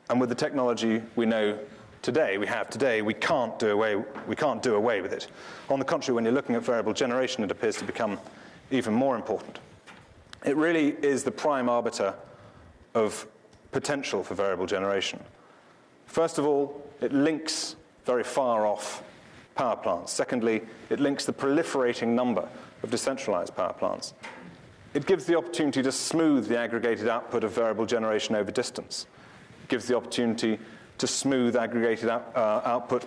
And with the technology we have today, we can't do away with it. On the contrary, when you're looking at variable generation, it appears to become even more important. It really is the prime arbiter of potential for variable generation. First of all, it links very far off power plants. Secondly, it links the proliferating number of decentralized power plants. It gives the opportunity to smooth the aggregated output of variable generation over distance. It gives the opportunity to smooth aggregated output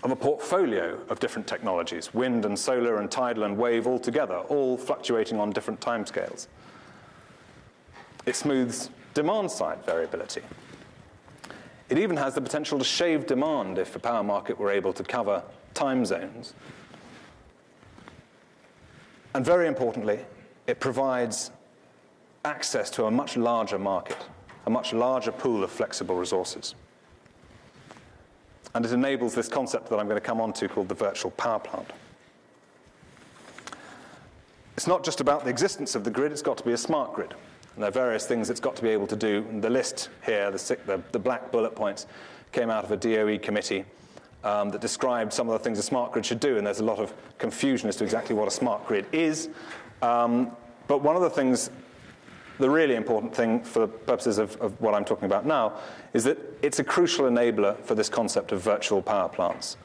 of a portfolio of different technologies, wind and solar and tidal and wave all together, all fluctuating on different timescales. It smooths demand-side variability. It even has the potential to shave demand if the power market were able to cover time zones. And very importantly, it provides access to a much larger market, a much larger pool of flexible resources. And it enables this concept that I'm going to come on to called the virtual power plant. It's not just about the existence of the grid, it's got to be a smart grid. And there are various things it's got to be able to do. And the list here, the black bullet points, came out of a DOE committee that described some of the things a smart grid should do. And there's a lot of confusion as to exactly what a smart grid is. But one of the things, the really important thing for the purposes of what I'm talking about now, is that it's a crucial enabler for this concept of virtual power plants.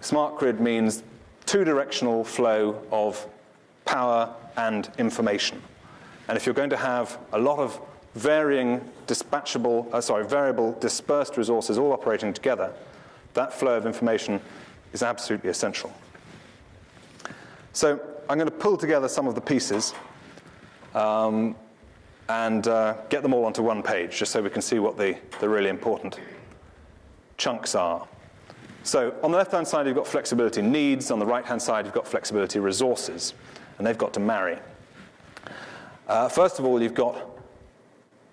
Smart grid means two-directional flow of power and information. And if you're going to have a lot of variable dispersed resources all operating together, that flow of information is absolutely essential. So I'm going to pull together some of the pieces and get them all onto one page, just so we can see what the really important chunks are. So on the left-hand side, you've got flexibility needs. On the right-hand side, you've got flexibility resources. And they've got to marry. First of all, you've got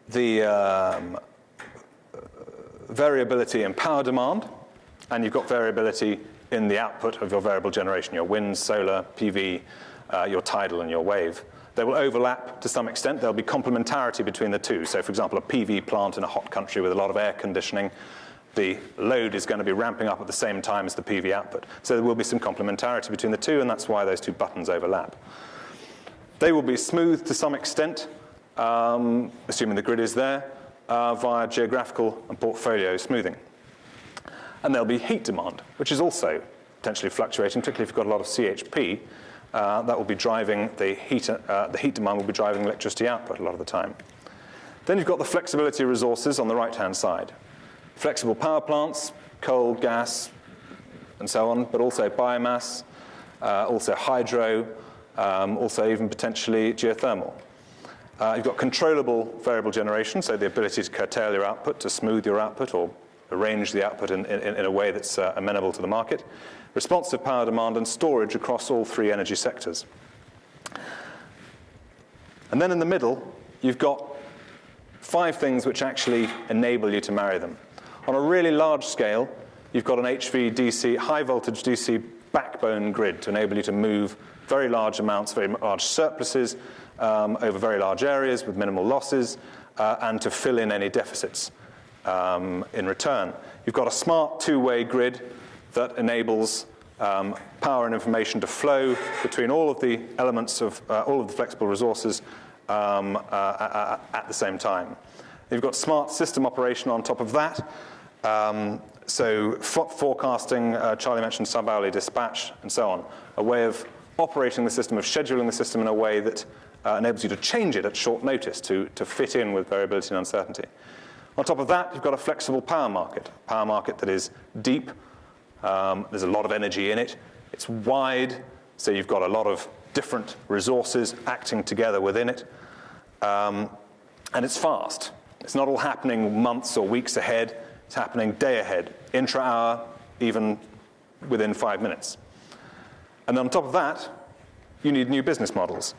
the variability in power demand, and you've got variability in the output of your variable generation, your wind, solar, PV, your tidal, and your wave. They will overlap to some extent. There'll be complementarity between the two. So, for example, a PV plant in a hot country with a lot of air conditioning, the load is going to be ramping up at the same time as the PV output. So there will be some complementarity between the two, and that's why those two buttons overlap. They will be smoothed to some extent, assuming the grid is there, via geographical and portfolio smoothing. And there'll be heat demand, which is also potentially fluctuating, particularly if you've got a lot of CHP. That will be driving the heat demand will be driving electricity output a lot of the time. Then you've got the flexibility resources on the right-hand side. Flexible power plants, coal, gas, and so on, but also biomass, also hydro, also even potentially geothermal. You've got controllable variable generation, so the ability to curtail your output, to smooth your output, or arrange the output in a way that's amenable to the market. Responsive power demand and storage across all three energy sectors. And then in the middle, you've got 5 things which actually enable you to marry them. On a really large scale, you've got an HV-DC, high-voltage DC backbone grid to enable you to move very large amounts, very large surpluses over very large areas with minimal losses, and to fill in any deficits in return. You've got a smart two-way grid that enables power and information to flow between all of the elements of all of the flexible resources at the same time. You've got smart system operation on top of that. So forecasting, Charlie mentioned sub-hourly dispatch, and so on. A way of operating the system, of scheduling the system in a way that enables you to change it at short notice to fit in with variability and uncertainty. On top of that, you've got a flexible power market that is deep. There's a lot of energy in it. It's wide, so you've got a lot of different resources acting together within it. And it's fast. It's not all happening months or weeks ahead. It's happening day ahead, intra-hour, even within 5 minutes. And then on top of that, you need new business models.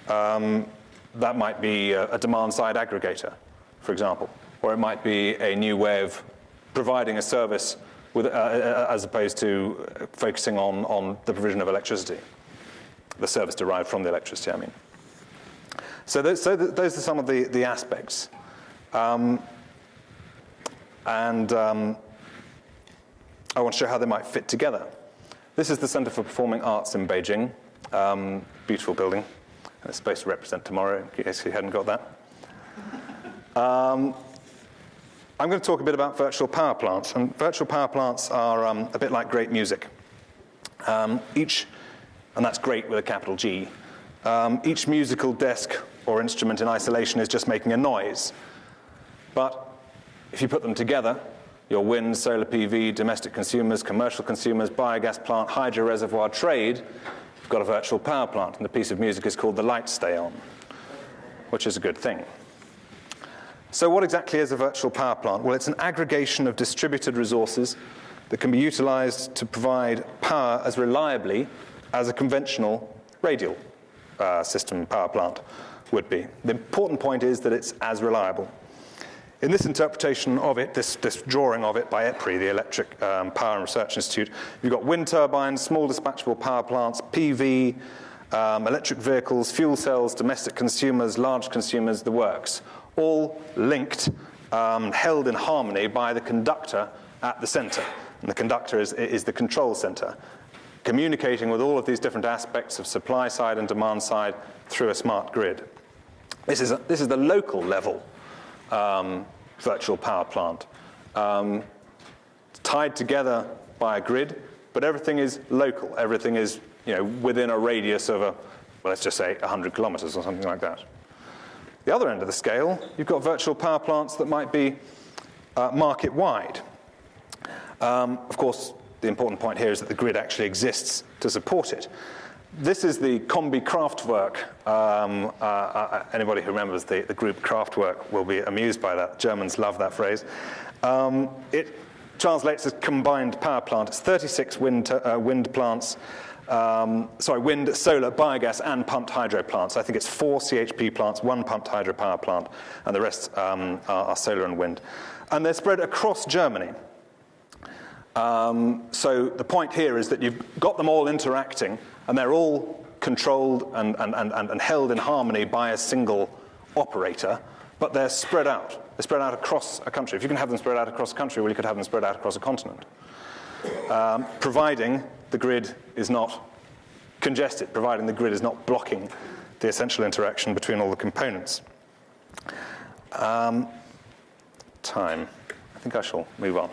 That might be a demand-side aggregator, for example, or it might be a new way of providing a service with, as opposed to focusing on the provision of electricity, the service derived from the electricity, I mean. So those are some of the aspects. I want to show how they might fit together. This is the Center for Performing Arts in Beijing. Beautiful building. And it's supposed to represent tomorrow, in case you hadn't got that. I'm going to talk a bit about virtual power plants. And virtual power plants are a bit like great music. And that's great with a capital G. Each musical desk or instrument in isolation is just making a noise. But if you put them together, your wind, solar PV, domestic consumers, commercial consumers, biogas plant, hydro reservoir, trade, you've got a virtual power plant. And the piece of music is called The Lights Stay On, which is a good thing. So what exactly is a virtual power plant? Well, it's an aggregation of distributed resources that can be utilized to provide power as reliably as a conventional radial system power plant would be. The important point is that it's as reliable. In this interpretation of it, this drawing of it by EPRI, the Electric Power and Research Institute, you've got wind turbines, small dispatchable power plants, PV, electric vehicles, fuel cells, domestic consumers, large consumers, the works, all linked, held in harmony by the conductor at the center. And the conductor is the control center, communicating with all of these different aspects of supply side and demand side through a smart grid. This is the local level virtual power plant, tied together by a grid, but everything is local. Everything is within a radius of let's just say 100 kilometers or something like that. The other end of the scale, you've got virtual power plants that might be market-wide. Of course, the important point here is that the grid actually exists to support it. This is the Kombi Kraftwerk. Anybody who remembers the group Kraftwerk will be amused by that. Germans love that phrase. It translates as combined power plant. It's 36 wind plants, wind, solar, biogas, and pumped hydro plants. I think it's 4 CHP plants, 1 pumped hydro power plant, and the rest are solar and wind. And they're spread across Germany. So the point here is that you've got them all interacting, and they're all controlled and held in harmony by a single operator, but they're spread out. They're spread out across a country. If you can have them spread out across a country, well, you could have them spread out across a continent, providing the grid is not congested, providing the grid is not blocking the essential interaction between all the components. Time. I think I shall move on.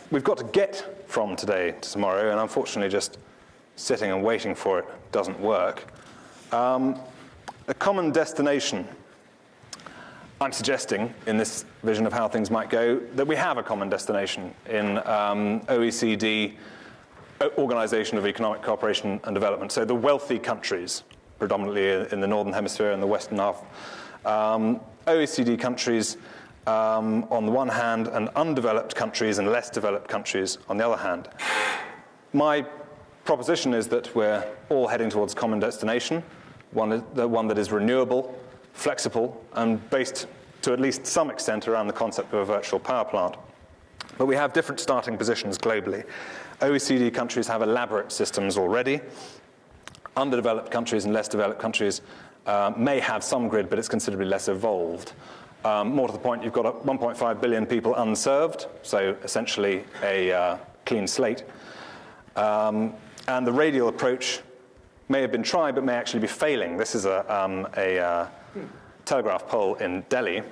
We've got to get from today to tomorrow, and unfortunately just sitting and waiting for it doesn't work. A common destination. I'm suggesting, in this vision of how things might go, that we have a common destination in OECD, Organization of Economic Cooperation and Development, so the wealthy countries, predominantly in the Northern Hemisphere and the Western half. OECD countries on the one hand, and undeveloped countries and less developed countries on the other hand. My proposition is that we're all heading towards a common destination, one that is renewable, flexible, and based to at least some extent around the concept of a virtual power plant. But we have different starting positions globally. OECD countries have elaborate systems already. Underdeveloped countries and less developed countries may have some grid, but it's considerably less evolved. More to the point, you've got 1.5 billion people unserved, so essentially a clean slate. And the radial approach may have been tried but may actually be failing. This is a telegraph pole in Delhi.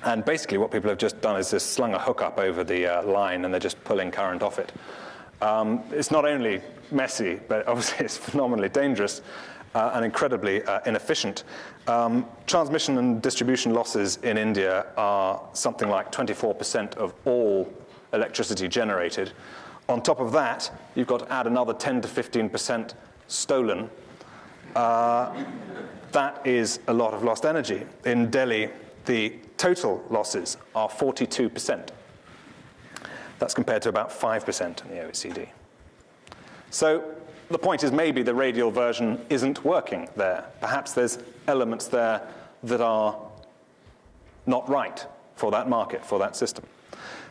And basically what people have just done is just slung a hook up over the line, and they're just pulling current off it. It's not only messy, but obviously it's phenomenally dangerous and incredibly inefficient. Transmission and distribution losses in India are something like 24% of all electricity generated. On top of that, you've got to add another 10 to 15% stolen. That is a lot of lost energy. In Delhi, the total losses are 42%. That's compared to about 5% in the OECD. So the point is maybe the radial version isn't working there. Perhaps there's elements there that are not right for that market, for that system.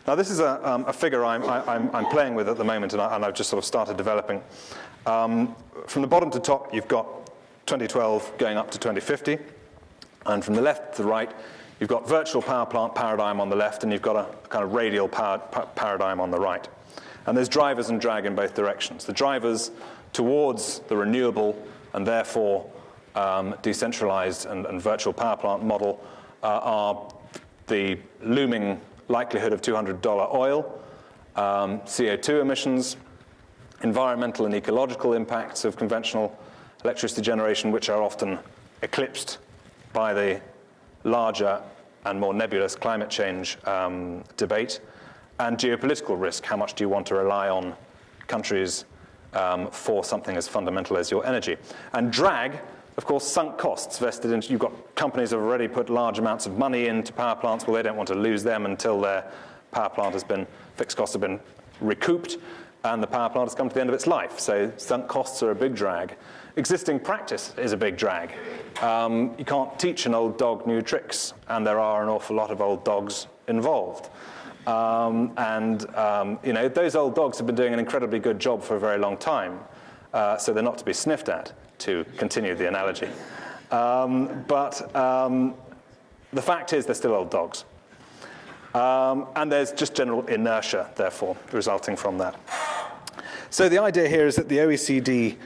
Now this is a figure I'm playing with at the moment, and I've just sort of started developing. From the bottom to top, you've got 2012 going up to 2050. And from the left to the right, you've got virtual power plant paradigm on the left, and you've got a kind of radial paradigm on the right. And there's drivers and drag in both directions. The drivers towards the renewable and therefore decentralized and virtual power plant model are the looming likelihood of $200 oil, CO2 emissions, environmental and ecological impacts of conventional electricity generation, which are often eclipsed by the larger and more nebulous climate change debate, and geopolitical risk. How much do you want to rely on countries for something as fundamental as your energy? And drag, of course, sunk costs vested in. You've got companies that have already put large amounts of money into power plants. Well, they don't want to lose them until their power plant has been, fixed costs have been recouped, and the power plant has come to the end of its life. So sunk costs are a big drag. Existing practice is a big drag. You can't teach an old dog new tricks, and there are an awful lot of old dogs involved. You know, those old dogs have been doing an incredibly good job for a very long time, so they're not to be sniffed at, to continue the analogy. The fact is they're still old dogs. And there's just general inertia, therefore, resulting from that. So the idea here is that the OECD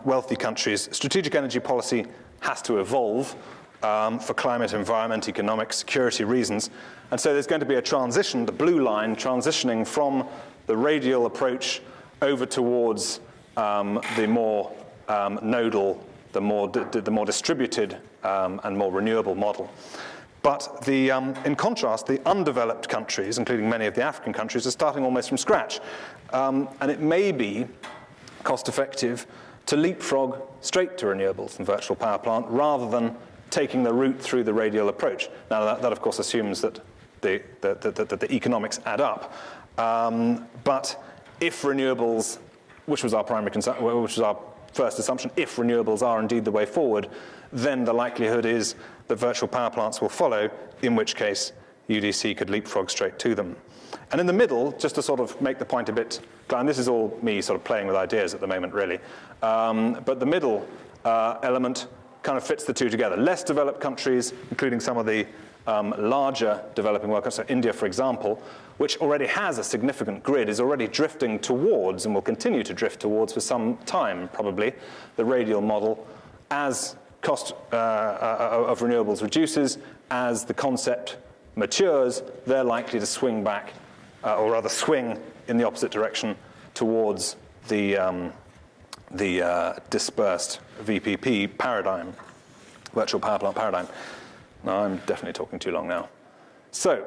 wealthy countries' strategic energy policy has to evolve for climate, environment, economic, security reasons. And so there's going to be a transition, the blue line, transitioning from the radial approach over towards the more nodal, the more distributed and more renewable model. But in contrast, the undeveloped countries, including many of the African countries, are starting almost from scratch. And it may be cost-effective to leapfrog straight to renewables and virtual power plant rather than taking the route through the radial approach. Now, that of course, assumes that the economics add up. But if renewables, which was our primary concern, which was our first assumption, if renewables are indeed the way forward, then the likelihood is that virtual power plants will follow, in which case UDC could leapfrog straight to them. And in the middle, just to sort of make the point a bit clear, and this is all me sort of playing with ideas at the moment, really, but the middle element kind of fits the two together. Less developed countries, including some of the larger developing world countries, so India, for example, which already has a significant grid, is already drifting towards, and will continue to drift towards for some time, probably, the radial model, as cost of renewables reduces, as the concept matures, they're likely to swing back, or rather swing in the opposite direction towards the dispersed VPP paradigm, virtual power plant paradigm. No, I'm definitely talking too long now. So,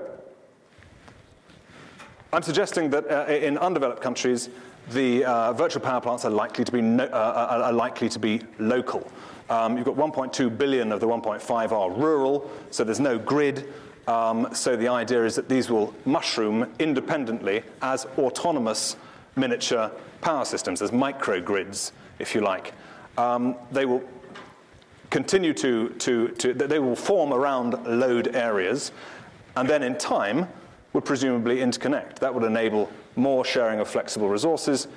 I'm suggesting that in undeveloped countries, the virtual power plants are likely to be local. You've got 1.2 billion of the 1.5 are rural, so there's no grid. So the idea is that these will mushroom independently as autonomous miniature power systems, as microgrids, if you like. They will continue they will form around load areas, and then in time would presumably interconnect. That would enable more sharing of flexible resources,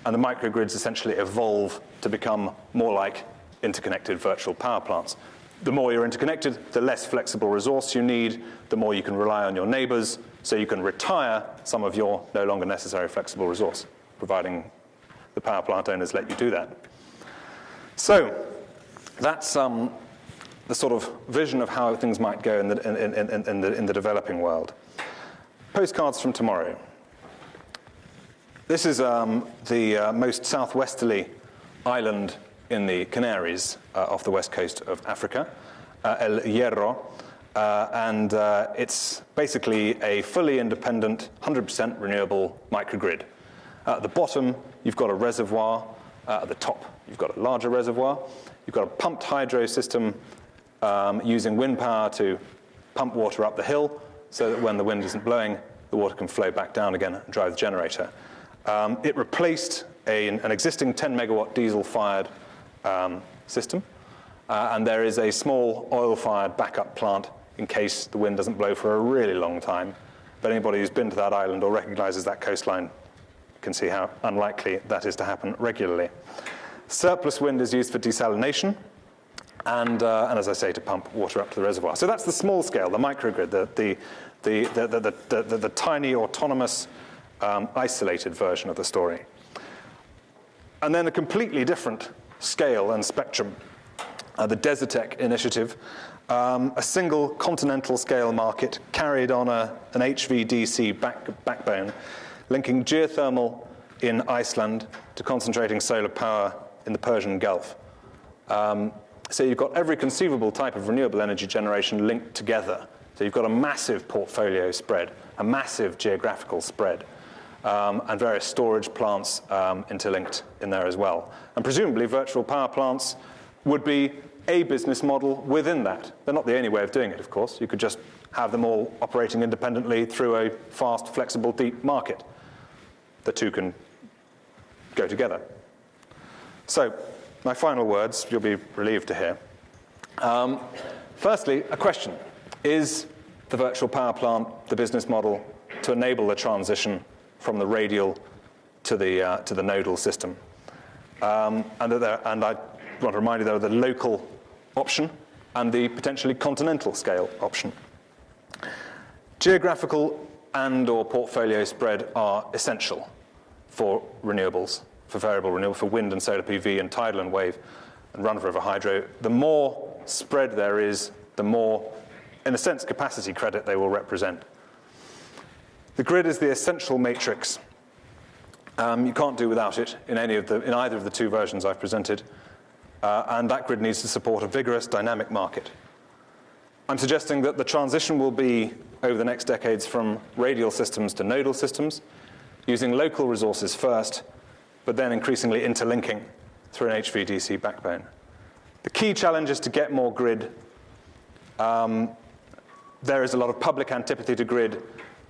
and the microgrids essentially evolve to become more like interconnected virtual power plants. The more you're interconnected, the less flexible resource you need, the more you can rely on your neighbors, so you can retire some of your no longer necessary flexible resource, providing the power plant owners let you do that. So that's the sort of vision of how things might go in the developing world. Postcards from tomorrow. This is the most southwesterly island in the Canaries off the west coast of Africa, El Hierro, and it's basically a fully independent, 100% renewable microgrid. At the bottom, you've got a reservoir. At the top, you've got a larger reservoir. You've got a pumped hydro system using wind power to pump water up the hill so that when the wind isn't blowing, the water can flow back down again and drive the generator. It replaced an existing 10-megawatt diesel-fired system, and there is a small oil-fired backup plant in case the wind doesn't blow for a really long time. But anybody who's been to that island or recognizes that coastline can see how unlikely that is to happen regularly. Surplus wind is used for desalination, and as I say, to pump water up to the reservoir. So that's the small scale, the microgrid, the tiny, autonomous, isolated version of the story. And then a completely different scale and spectrum, the Desertec initiative, a single continental scale market carried on an HVDC backbone, linking geothermal in Iceland to concentrating solar power in the Persian Gulf. So you've got every conceivable type of renewable energy generation linked together. So you've got a massive portfolio spread, a massive geographical spread, and various storage plants interlinked in there as well. And presumably virtual power plants would be a business model within that. They're not the only way of doing it, of course. You could just have them all operating independently through a fast, flexible, deep market. The two can go together. So, my final words, you'll be relieved to hear. Firstly, a question. Is the virtual power plant the business model to enable the transition from the radial to the nodal system? And I want to remind you, though, of the local option and the potentially continental scale option. Geographical and/or portfolio spread are essential for renewables, for variable renewable, for wind and solar PV and tidal and wave and run-of-river hydro. The more spread there is, the more, in a sense, capacity credit they will represent. The grid is the essential matrix. You can't do without it in either of the two versions I've presented, and that grid needs to support a vigorous, dynamic market. I'm suggesting that the transition will be, over the next decades, from radial systems to nodal systems, using local resources first, but then increasingly interlinking through an HVDC backbone. The key challenge is to get more grid. There is a lot of public antipathy to grid.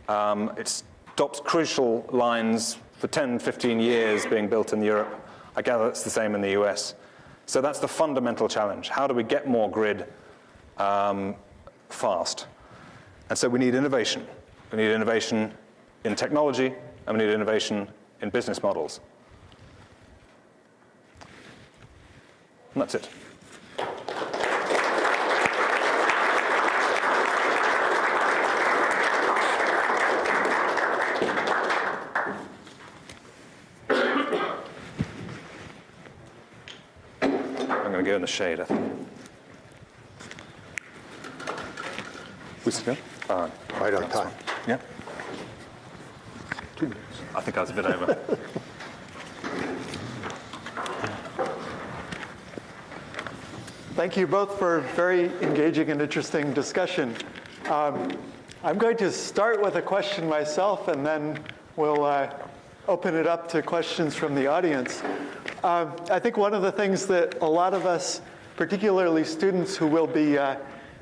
It stops crucial lines for 10, 15 years being built in Europe. I gather it's the same in the US. So that's the fundamental challenge. How do we get more grid fast? And so we need innovation. We need innovation in technology, and we need innovation in business models. And that's it. I'm going to go in the shade, I think. We still go? Right on time. Yeah? 2 minutes. I think I was a bit over. Thank you both for a very engaging and interesting discussion. I'm going to start with a question myself, and then we'll open it up to questions from the audience. I think one of the things that a lot of us, particularly students who will be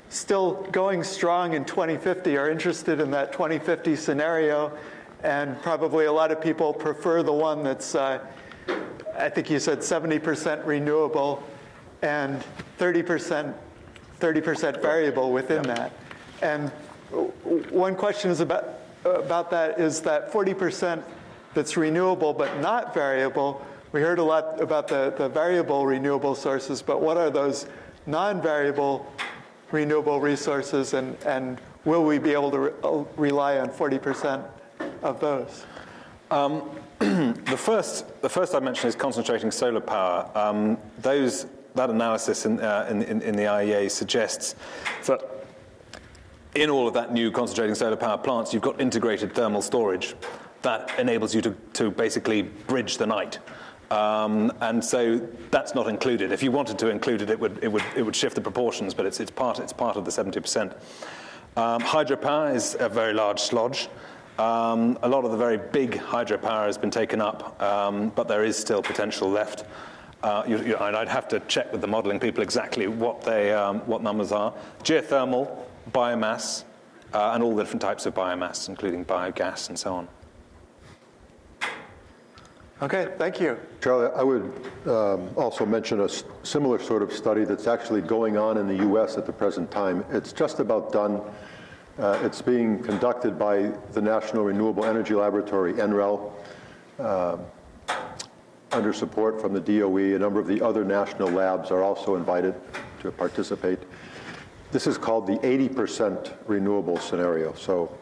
still going strong in 2050, are interested in that 2050 scenario, and probably a lot of people prefer the one that's, I think you said 70% renewable and 30% variable within that. And one question is about that is that 40% that's renewable but not variable. We heard a lot about the variable renewable sources, but what are those non-variable renewable resources, and will we be able to rely on 40% of those? The first I mentioned is concentrating solar power. That analysis in the IEA suggests that in all of that new concentrating solar power plants, you've got integrated thermal storage that enables you to basically bridge the night. And so that's not included. If you wanted to include it, it would shift the proportions, but it's part of the 70%. Hydropower is a very large slodge. A lot of the very big hydropower has been taken up, but there is still potential left. And I'd have to check with the modeling people exactly what numbers are. Geothermal, biomass, and all the different types of biomass, including biogas and so on. Okay, thank you. Charlie, I would also mention a similar sort of study that's actually going on in the U.S. at the present time. It's just about done. It's being conducted by the National Renewable Energy Laboratory, NREL, under support from the DOE. A number of the other national labs are also invited to participate. This is called the 80% renewable scenario. So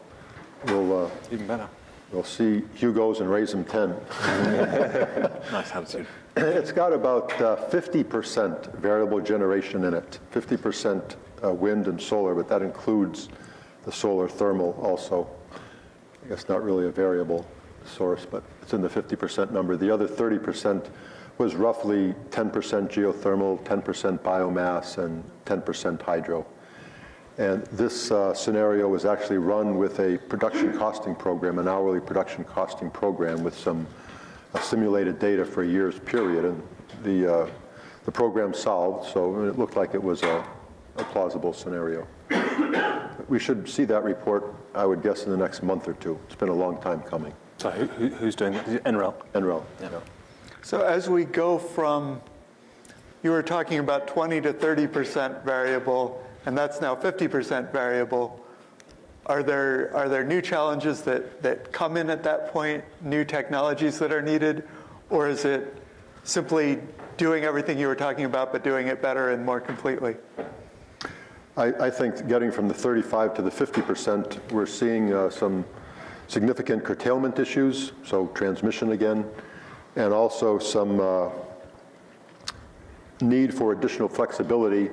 we'll Even better. We'll see Hugo's and raise them 10. Nice attitude. It's got about 50% variable generation in it, 50% wind and solar, but that includes the solar thermal also. I guess not really a variable source, but it's in the 50% number. The other 30% was roughly 10% geothermal, 10% biomass, and 10% hydro. And this scenario was actually run with a production costing program, an hourly production costing program with some simulated data for a year's period. And the program solved, so it looked like it was a plausible scenario. We should see that report, I would guess, in the next month or two. It's been a long time coming. So who's doing that? NREL? NREL, yeah. So as we go from, you were talking about 20 to 30% variable, and that's now 50% variable. Are there new challenges that come in at that point, new technologies that are needed, or is it simply doing everything you were talking about but doing it better and more completely? I think getting from the 35 to the 50%, we're seeing some significant curtailment issues, so transmission again, and also some need for additional flexibility.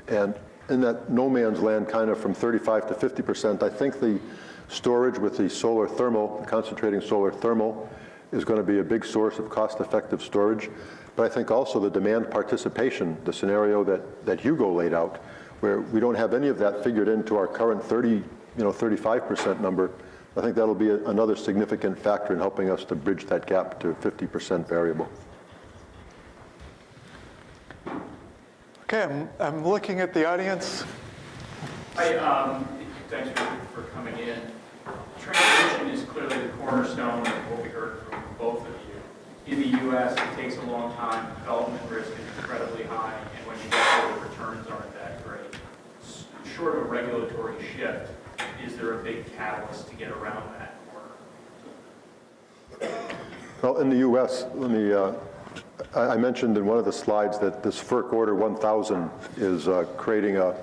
And in that no man's land, kind of from 35 to 50%, I think the storage with the solar thermal, concentrating solar thermal, is going to be a big source of cost-effective storage. But I think also the demand participation, the scenario that Hugo laid out, where we don't have any of that figured into our current 35% number, I think that'll be another significant factor in helping us to bridge that gap to 50% variable. Okay, I'm looking at the audience. Hi, thanks for coming in. Transmission is clearly the cornerstone of what we heard from both of you. In the U.S., it takes a long time. Development risk is incredibly high, and when you get there, the returns aren't that great. Short of a regulatory shift, is there a big catalyst to get around that corner? Well, in the U.S., let me, I mentioned in one of the slides that this FERC Order 1000 is creating a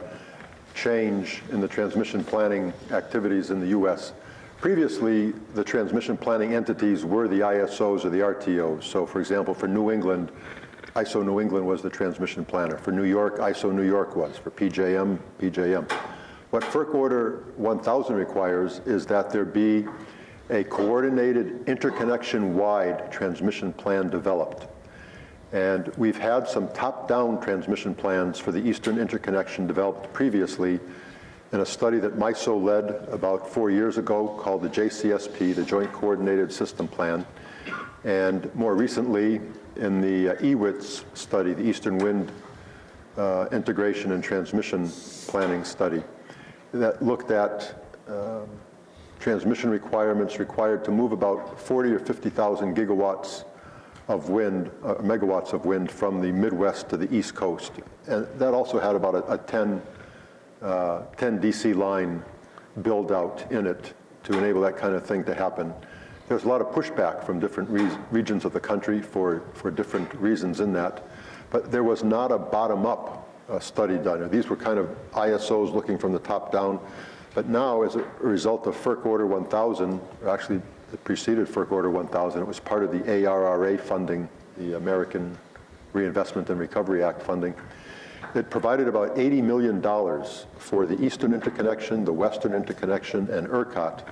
change in the transmission planning activities in the U.S. Previously, the transmission planning entities were the ISOs or the RTOs. So, for example, for New England, ISO New England was the transmission planner. For New York, ISO New York was. For PJM, PJM. What FERC Order 1000 requires is that there be a coordinated interconnection-wide transmission plan developed. And we've had some top-down transmission plans for the Eastern Interconnection developed previously in a study that MISO led about 4 years ago called the JCSP, the Joint Coordinated System Plan. And more recently, in the EWITS study, the Eastern Wind Integration and Transmission Planning Study, that looked at transmission requirements required to move about 40 or 50,000 gigawatts of wind, megawatts of wind from the Midwest to the East Coast. And that also had about a 10 DC line build out in it to enable that kind of thing to happen. There's a lot of pushback from different regions of the country for different reasons in that, but there was not a bottom-up study done. These were kind of ISOs looking from the top down, but now as a result of FERC Order 1000, actually It preceded FERC Order 1000. It was part of the ARRA funding, the American Reinvestment and Recovery Act funding. It provided about $80 million for the Eastern Interconnection, the Western Interconnection, and ERCOT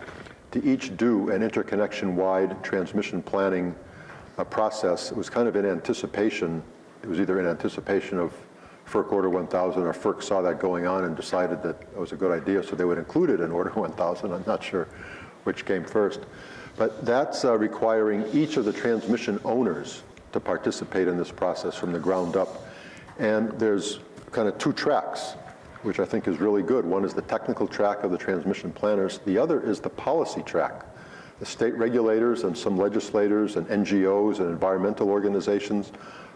to each do an interconnection-wide transmission planning process. It was kind of in anticipation. It was either in anticipation of FERC Order 1000 or FERC saw that going on and decided that it was a good idea, so they would include it in Order 1000. I'm not sure which came first. But that's requiring each of the transmission owners to participate in this process from the ground up. And there's kind of two tracks, which I think is really good. One is the technical track of the transmission planners. The other is the policy track. The state regulators and some legislators and NGOs and environmental organizations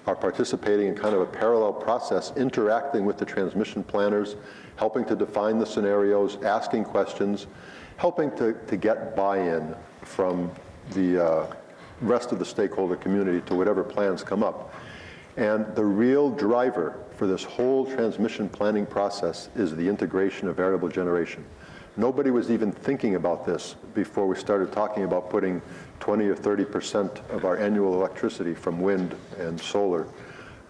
are participating in kind of a parallel process, interacting with the transmission planners, helping to define the scenarios, asking questions, helping to get buy-in from the rest of the stakeholder community to whatever plans come up. And the real driver for this whole transmission planning process is the integration of variable generation. Nobody was even thinking about this before we started talking about putting 20 or 30% of our annual electricity from wind and solar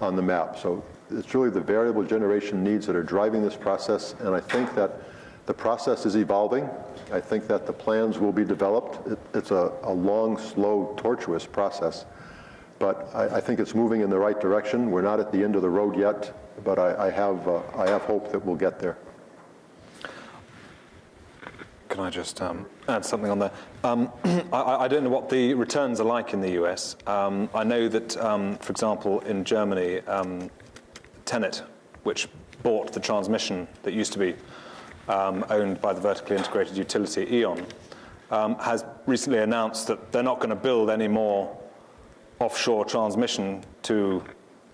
on the map. So it's really the variable generation needs that are driving this process, and I think that the process is evolving. I think that the plans will be developed. It's a long, slow, tortuous process, but I think it's moving in the right direction. We're not at the end of the road yet, but I have hope that we'll get there. Can I just add something on there? I don't know what the returns are like in the US. I know that, for example, in Germany, TenneT, which bought the transmission that used to be owned by the vertically integrated utility E.ON, has recently announced that they're not going to build any more offshore transmission to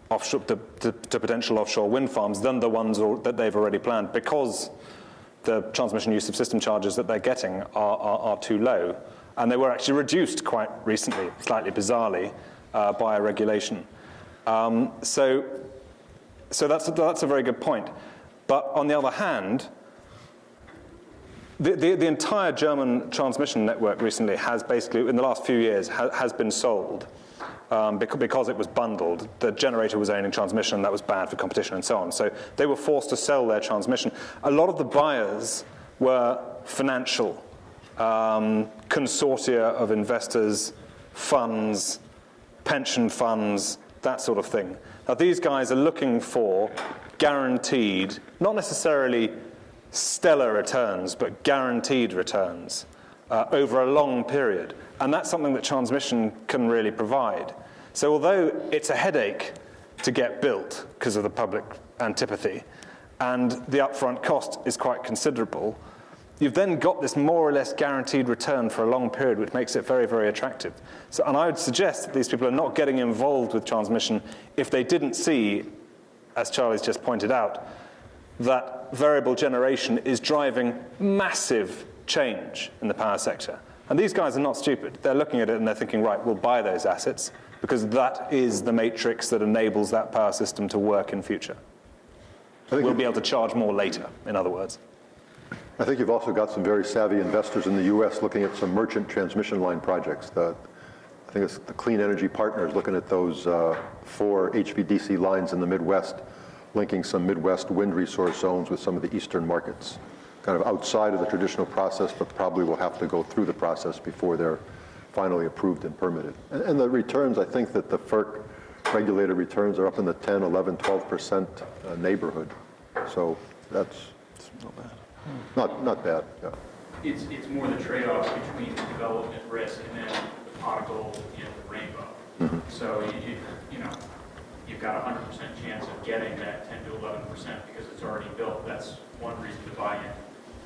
potential offshore wind farms than the ones that they've already planned, because the transmission use of system charges that they're getting are too low. And they were actually reduced quite recently, slightly bizarrely, by a regulation. So that's a very good point. But on the other hand, the entire German transmission network recently has basically, in the last few years, has been sold. Because it was bundled. The generator was owning transmission, and that was bad for competition and so on. So they were forced to sell their transmission. A lot of the buyers were financial consortia of investors, funds, pension funds, that sort of thing. Now, these guys are looking for guaranteed, not necessarily stellar returns, but guaranteed returns over a long period. And that's something that transmission can really provide. So although it's a headache to get built because of the public antipathy, and the upfront cost is quite considerable, you've then got this more or less guaranteed return for a long period, which makes it very, very attractive. So, and I would suggest that these people are not getting involved with transmission if they didn't see, as Charlie's just pointed out, that variable generation is driving massive change in the power sector. And these guys are not stupid. They're looking at it and they're thinking, right, we'll buy those assets because that is the matrix that enables that power system to work in future. We'll be able to charge more later, in other words. I think you've also got some very savvy investors in the U.S. looking at some merchant transmission line projects. I think it's the Clean Energy Partners looking at those 4 HVDC lines in the Midwest, linking some Midwest wind resource zones with some of the eastern markets, kind of outside of the traditional process, but probably will have to go through the process before they're finally approved and permitted. And the returns, I think that the FERC regulated returns are up in the 10, 11, 12% neighborhood. So that's not bad. Not bad, yeah. It's more the trade-offs between the development risk and then the pot of gold at the end of the rainbow. Mm-hmm. So you've got a 100% chance of getting that 10 to 11% because it's already built. That's one reason to buy in.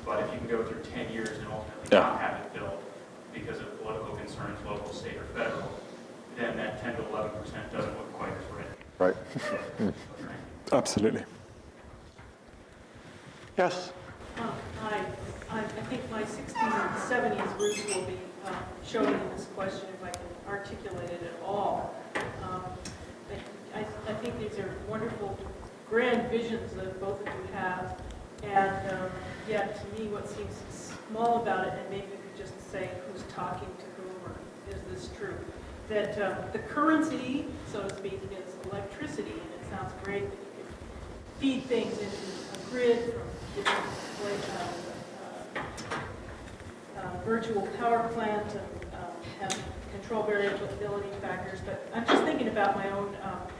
But if you can go through 10 years and ultimately not have it built because of political concerns, local, state, or federal, then that 10 to 11% doesn't look quite as rich. Right. Absolutely. Yes? Hi. I think my 60s and 70s roots will be showing in this question if I can articulate it at all. I think these are wonderful, grand visions that both of you have, and yet to me what seems small about it, and maybe you could just say who's talking to whom or this true, that the currency, so to speak, is electricity, and it sounds great that you could feed things into a grid from different virtual power plant and have control variability factors, but I'm just thinking about my own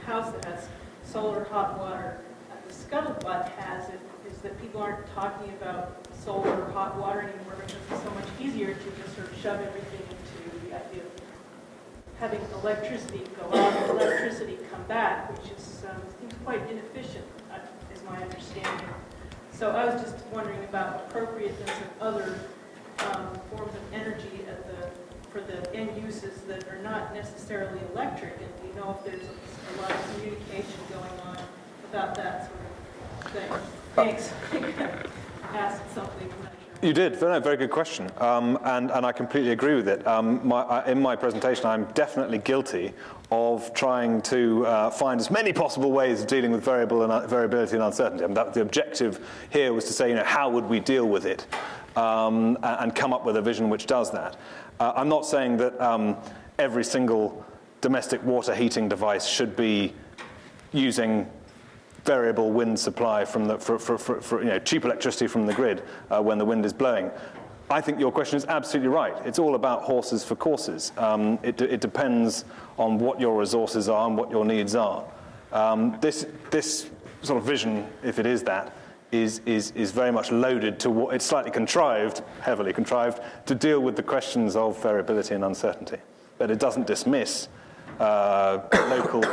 house that has solar hot water. The scuttlebutt has it is that people aren't talking about solar hot water anymore because it's so much easier to just sort of shove everything into the idea of having electricity go out and electricity come back, which is seems quite inefficient, is my understanding. So I was just wondering about appropriateness of other forms of energy for the end uses that are not necessarily electric, and do you know if there's a lot of communication going on about that sort of thing? Thanks. Asked something. I'm not sure. You did. Very good question. And I completely agree with it. In my presentation, I'm definitely guilty of trying to find as many possible ways of dealing with variability and uncertainty. And the objective here was to say, how would we deal with it and come up with a vision which does that. I'm not saying that every single domestic water heating device should be using variable wind supply from the cheap electricity from the grid when the wind is blowing. I think your question is absolutely right. It's all about horses for courses. It depends on what your resources are and what your needs are. This sort of vision, if it is that, is very much loaded to what it's slightly contrived, heavily contrived, to deal with the questions of variability and uncertainty. But it doesn't dismiss local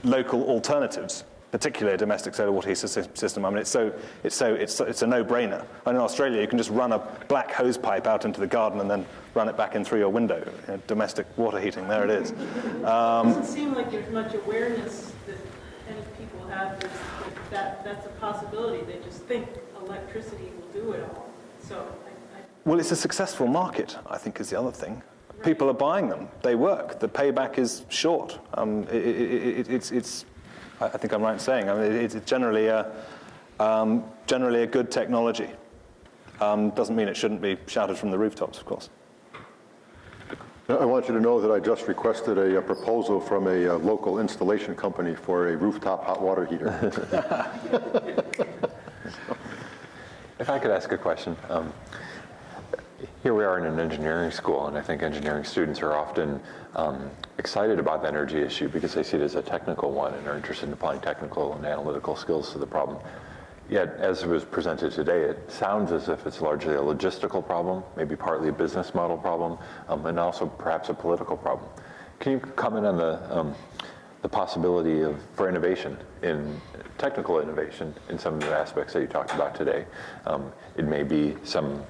alternatives, particularly a domestic solar water heater system. I mean, it's a no-brainer. And in Australia, you can just run a black hose pipe out into the garden and then run it back in through your window. Domestic water heating, there it is. It doesn't seem like there's much awareness that any people have that's a possibility. They just think electricity will do it all. So Well, it's a successful market, I think, is the other thing. Right. People are buying them. They work. The payback is short. It's I think I'm right in saying. I mean, it's generally a good technology. Doesn't mean it shouldn't be shouted from the rooftops, of course. I want you to know that I just requested a proposal from a local installation company for a rooftop hot water heater. If I could ask a question. Here we are in an engineering school, and I think engineering students are often excited about the energy issue because they see it as a technical one and are interested in applying technical and analytical skills to the problem. Yet, as it was presented today, it sounds as if it's largely a logistical problem, maybe partly a business model problem, and also perhaps a political problem. Can you comment on the possibility for innovation, in technical innovation, in some of the aspects that you talked about today? It may be some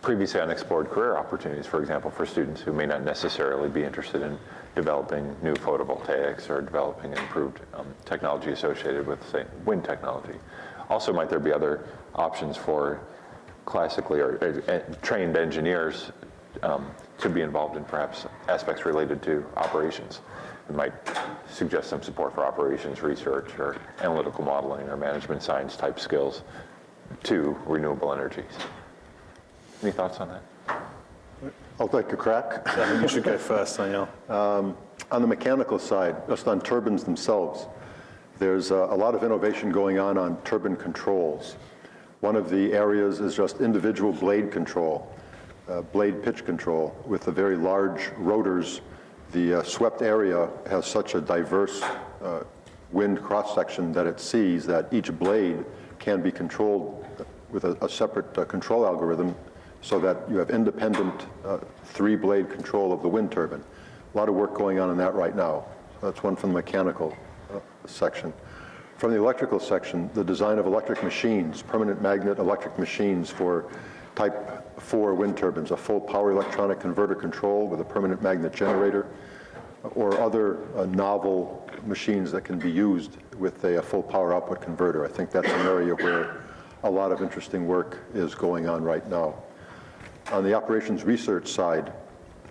previously unexplored career opportunities, for example, for students who may not necessarily be interested in developing new photovoltaics or developing improved technology associated with, say, wind technology. Also, might there be other options for classically or trained engineers to be involved in perhaps aspects related to operations? It might suggest some support for operations research or analytical modeling or management science type skills to renewable energies. Any thoughts on that? I'll take a crack. I think you should go first, Daniel. On the mechanical side, just on turbines themselves, there's a lot of innovation going on turbine controls. One of the areas is just individual blade control, blade pitch control. With the very large rotors, the swept area has such a diverse wind cross-section that it sees that each blade can be controlled with a separate control algorithm so that you have independent three-blade control of the wind turbine. A lot of work going on in that right now. That's one from the mechanical section. From the electrical section, the design of electric machines, permanent magnet electric machines for type 4 wind turbines, a full power electronic converter control with a permanent magnet generator, or other novel machines that can be used with a full power output converter. I think that's an area where a lot of interesting work is going on right now. On the operations research side,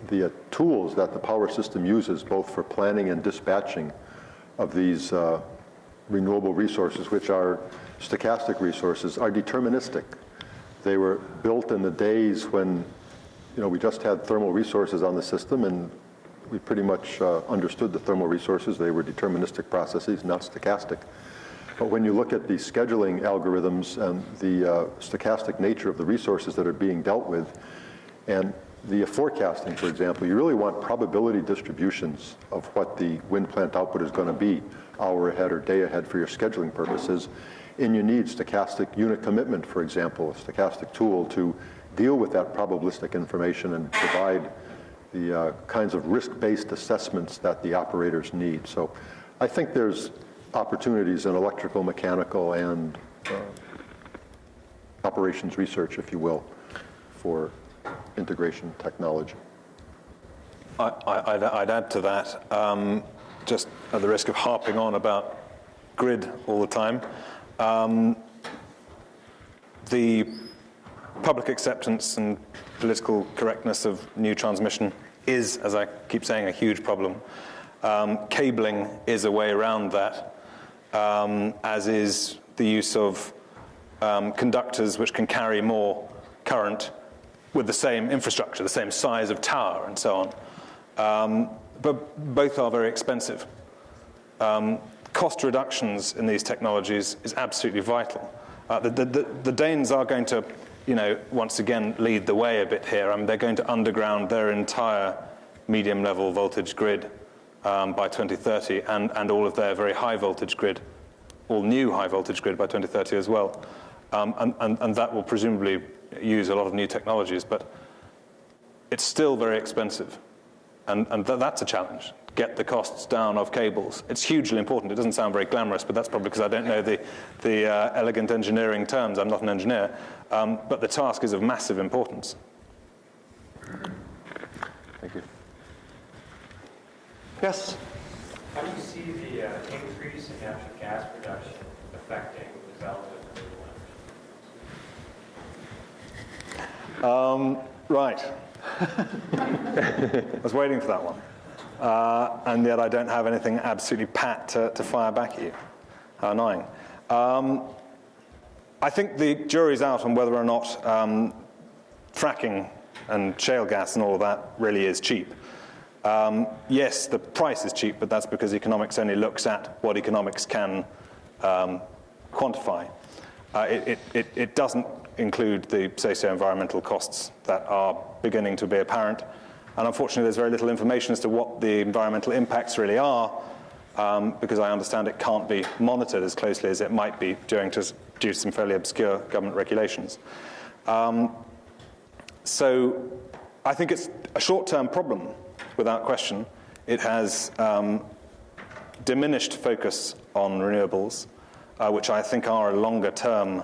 the tools that the power system uses both for planning and dispatching of these renewable resources, which are stochastic resources, are deterministic. They were built in the days when we just had thermal resources on the system, and we pretty much understood the thermal resources. They were deterministic processes, not stochastic. But when you look at the scheduling algorithms and the stochastic nature of the resources that are being dealt with, and the forecasting, for example, you really want probability distributions of what the wind plant output is going to be hour ahead or day ahead for your scheduling purposes. And you need stochastic unit commitment, for example, a stochastic tool to deal with that probabilistic information and provide the kinds of risk-based assessments that the operators need. So I think there's opportunities in electrical, mechanical, and operations research, if you will, for integration technology. I'd add to that, just at the risk of harping on about grid all the time, the public acceptance and political correctness of new transmission is, as I keep saying, a huge problem. Cabling is a way around that, as is the use of conductors which can carry more current with the same infrastructure, the same size of tower, and so on. But both are very expensive. Cost reductions in these technologies is absolutely vital. The Danes are going to, once again lead the way a bit here. I mean, they're going to underground their entire medium-level voltage grid by 2030, and all of their very high-voltage grid, all new high-voltage grid by 2030 as well. And that will presumably use a lot of new technologies, but it's still very expensive. And that's a challenge. Get the costs down of cables. It's hugely important. It doesn't sound very glamorous, but that's probably because I don't know the elegant engineering terms. I'm not an engineer. But the task is of massive importance. Thank you. Yes? How do you see the increase in natural gas production affecting the development of renewable energy? Right. I was waiting for that one. And yet I don't have anything absolutely pat to fire back at you. How annoying. I think the jury's out on whether or not fracking and shale gas and all of that really is cheap. Yes, the price is cheap, but that's because economics only looks at what economics can quantify. It doesn't include the socio-environmental costs that are beginning to be apparent. And unfortunately, there's very little information as to what the environmental impacts really are, because I understand it can't be monitored as closely as it might be due to some fairly obscure government regulations. So I think it's a short-term problem, without question. It has diminished focus on renewables, which I think are a longer-term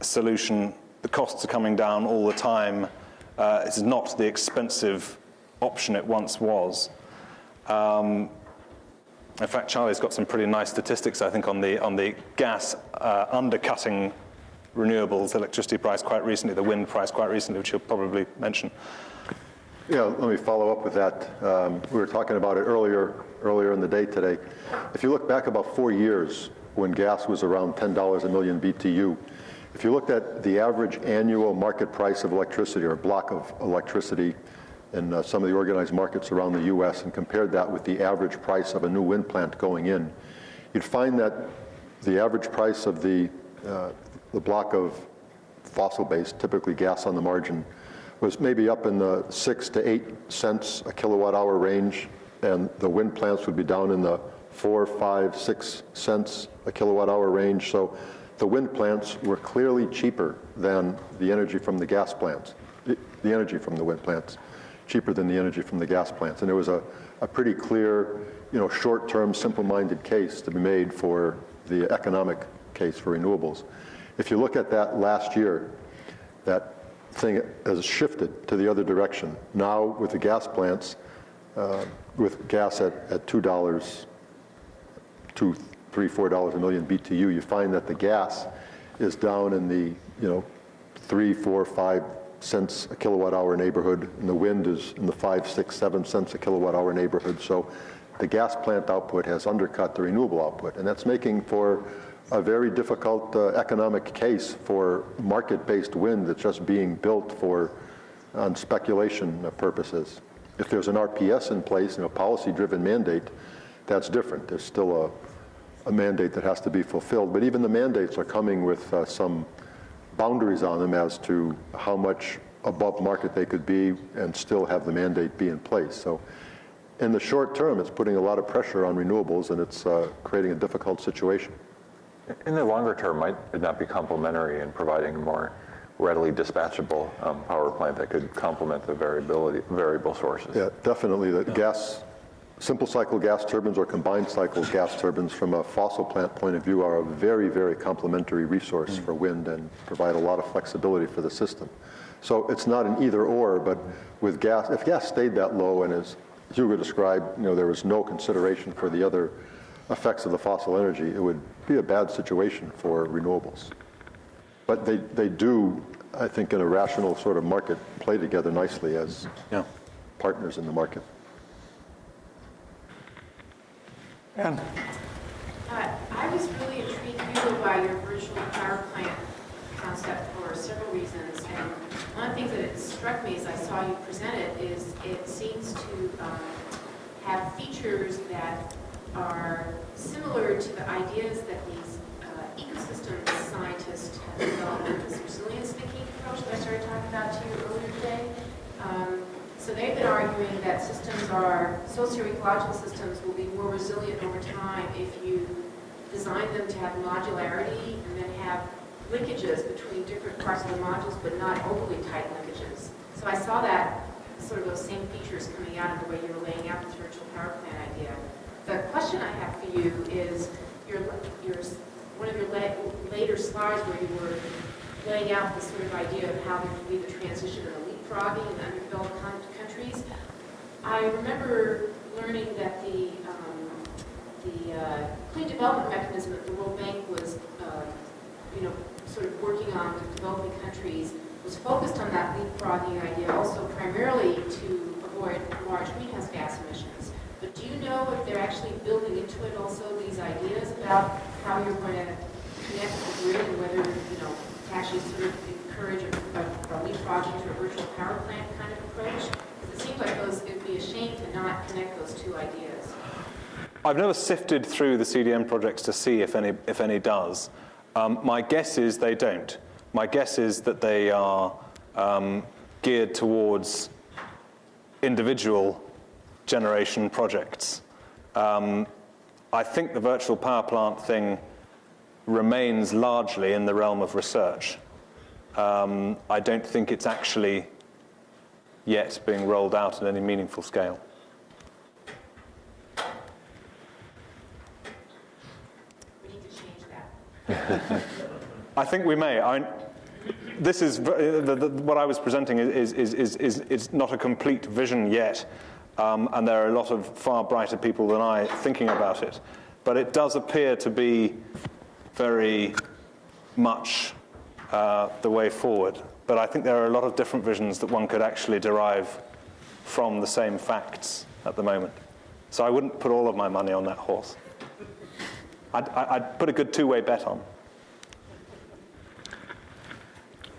solution. The costs are coming down all the time. It's not the expensive option it once was. In fact, Charlie's got some pretty nice statistics, I think, on the gas undercutting renewables, electricity price quite recently, the wind price quite recently, which you'll probably mention. Yeah, let me follow up with that. We were talking about it earlier in the day today. If you look back about 4 years when gas was around $10 a million BTU, if you looked at the average annual market price of electricity or block of electricity in some of the organized markets around the U.S. and compared that with the average price of a new wind plant going in, you'd find that the average price of the block of fossil-based, typically gas on the margin, was maybe up in the 6 to 8 cents a kilowatt hour range, and the wind plants would be down in the 4, 5, 6 cents a kilowatt hour range. So the wind plants were clearly cheaper than the energy from the gas plants, the energy from the wind plants, cheaper than the energy from the gas plants. And there was a pretty clear, short-term, simple-minded case to be made for the economic case for renewables. If you look at that last year, that thing has shifted to the other direction. Now with the gas plants, with gas at $2, $2, $3, $4 a million BTU, you find that the gas is down in the 3, 4, 5 cents a kilowatt hour neighborhood, and the wind is in the 5, 6, 7 cents a kilowatt hour neighborhood. So the gas plant output has undercut the renewable output, and that's making for a very difficult economic case for market-based wind that's just being built for on speculation purposes. If there's an RPS in place, policy-driven mandate, that's different. There's still a mandate that has to be fulfilled. But even the mandates are coming with some boundaries on them as to how much above market they could be and still have the mandate be in place. So in the short term, it's putting a lot of pressure on renewables, and it's creating a difficult situation. In the longer term, might it not be complementary in providing a more readily dispatchable power plant that could complement the variable sources? Yeah, definitely. The simple cycle gas turbines or combined cycle gas turbines from a fossil plant point of view are a very, very complementary resource for wind and provide a lot of flexibility for the system. So it's not an either or, but with gas, if gas stayed that low, and as Hugo described, there was no consideration for the other effects of the fossil energy, it would be a bad situation for renewables. But they do, I think, in a rational sort of market, play together nicely as partners in the market. And I was really intrigued, Hugo, by your virtual power plant concept for several reasons. And one of the things that it struck me as I saw you present it is it seems to have features that are similar to the ideas that these ecosystems scientists have developed with this resilience thinking approach that I started talking about to you earlier today. So they've been arguing that socio-ecological systems will be more resilient over time if you design them to have modularity and then have linkages between different parts of the modules, but not overly tight linkages. So I saw that sort of those same features coming out in the way you were laying out this virtual power plant idea. The question I have for you is one of your later slides where you were laying out this sort of idea of how there could be the transition of the leapfrogging in underdeveloped countries. I remember learning that the clean development mechanism that the World Bank was, sort of working on with developing countries was focused on that leapfrogging idea, also primarily to avoid large greenhouse gas emissions. But do you know if they're actually building into it also these ideas about how you're going to connect the grid and whether, to actually sort of encourage a leapfrogging to a virtual power plant kind of approach? Because it seems like it would be a shame to not connect those two ideas. I've never sifted through the CDM projects to see if any does. My guess is they don't. My guess is that they are geared towards individual generation projects. I think the virtual power plant thing remains largely in the realm of research. I don't think it's actually yet being rolled out at any meaningful scale. We need to change that. I think we may. This is what I was presenting is not a complete vision yet, and there are a lot of far brighter people than I thinking about it. But it does appear to be very much the way forward. But I think there are a lot of different visions that one could actually derive from the same facts at the moment. So I wouldn't put all of my money on that horse. I'd put a good two-way bet on.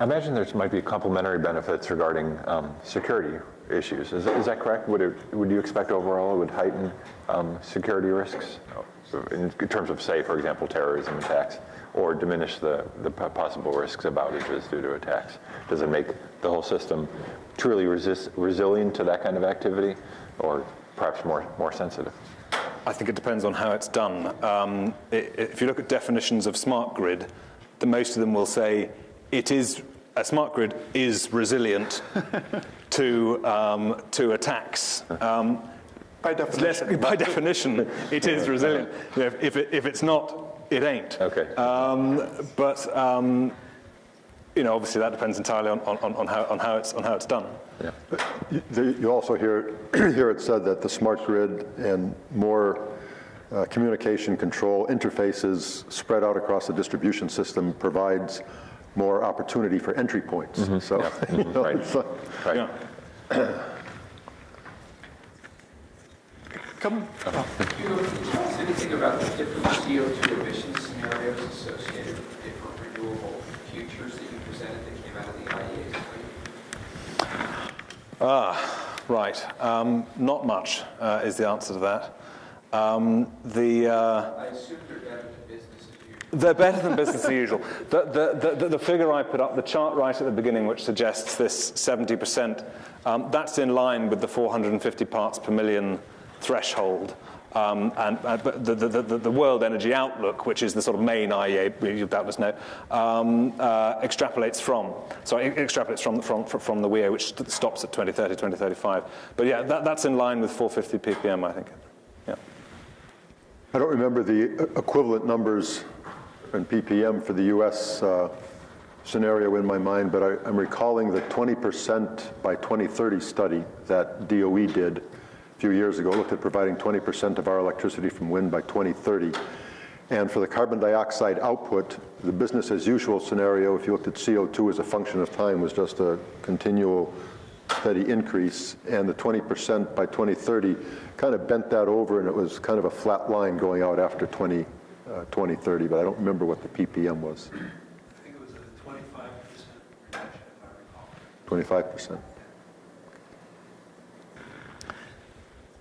I imagine there might be complementary benefits regarding security issues. Is that correct? Would you expect overall it would heighten security risks in terms of, say, for example, terrorism attacks, or diminish the possible risks of outages due to attacks? Does it make the whole system truly resilient to that kind of activity, or perhaps more sensitive? I think it depends on how it's done. If you look at definitions of smart grid, most of them will say a smart grid is resilient to attacks. By definition. By definition, it is resilient. If it's not, it ain't. Okay. But obviously that depends entirely on how it's done. Yeah. You also hear it said that the smart grid and more communication control interfaces spread out across the distribution system provides more opportunity for entry points. Mm-hmm. So, yeah. Mm-hmm. Right. Yeah. Come. Can you tell us anything about the different CO2 emission scenarios associated with different renewable futures that you presented that came out of the IEA study? Right. Not much is the answer to that. I assume they're better than business as usual. They're better than business as usual. The figure I put up, the chart right at the beginning, which suggests this 70%, that's in line with the 450 parts per million threshold. But the World Energy Outlook, which is the sort of main IEA, you doubtless know, extrapolates from the WEO, which stops at 2030, 2035. But yeah, that's in line with 450 ppm, I think. Yeah. I don't remember the equivalent numbers in ppm for the U.S. Scenario in my mind, but I'm recalling the 20% by 2030 study that DOE did a few years ago, looked at providing 20% of our electricity from wind by 2030. And for the carbon dioxide output, the business as usual scenario, if you looked at CO2 as a function of time, was just a continual steady increase. And the 20% by 2030 kind of bent that over, and it was kind of a flat line going out after 2030, but I don't remember what the ppm was. I think it was a 25% reduction, if I recall. 25%.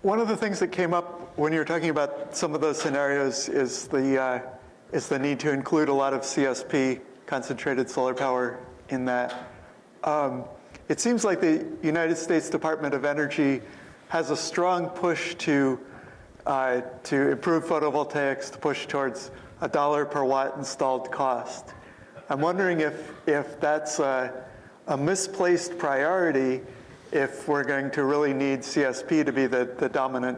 One of the things that came up when you were talking about some of those scenarios is the need to include a lot of CSP, concentrated solar power, in that. It seems like the United States Department of Energy has a strong push to improve photovoltaics, to push towards $1 per watt installed cost. I'm wondering if that's a misplaced priority, if we're going to really need CSP to be the dominant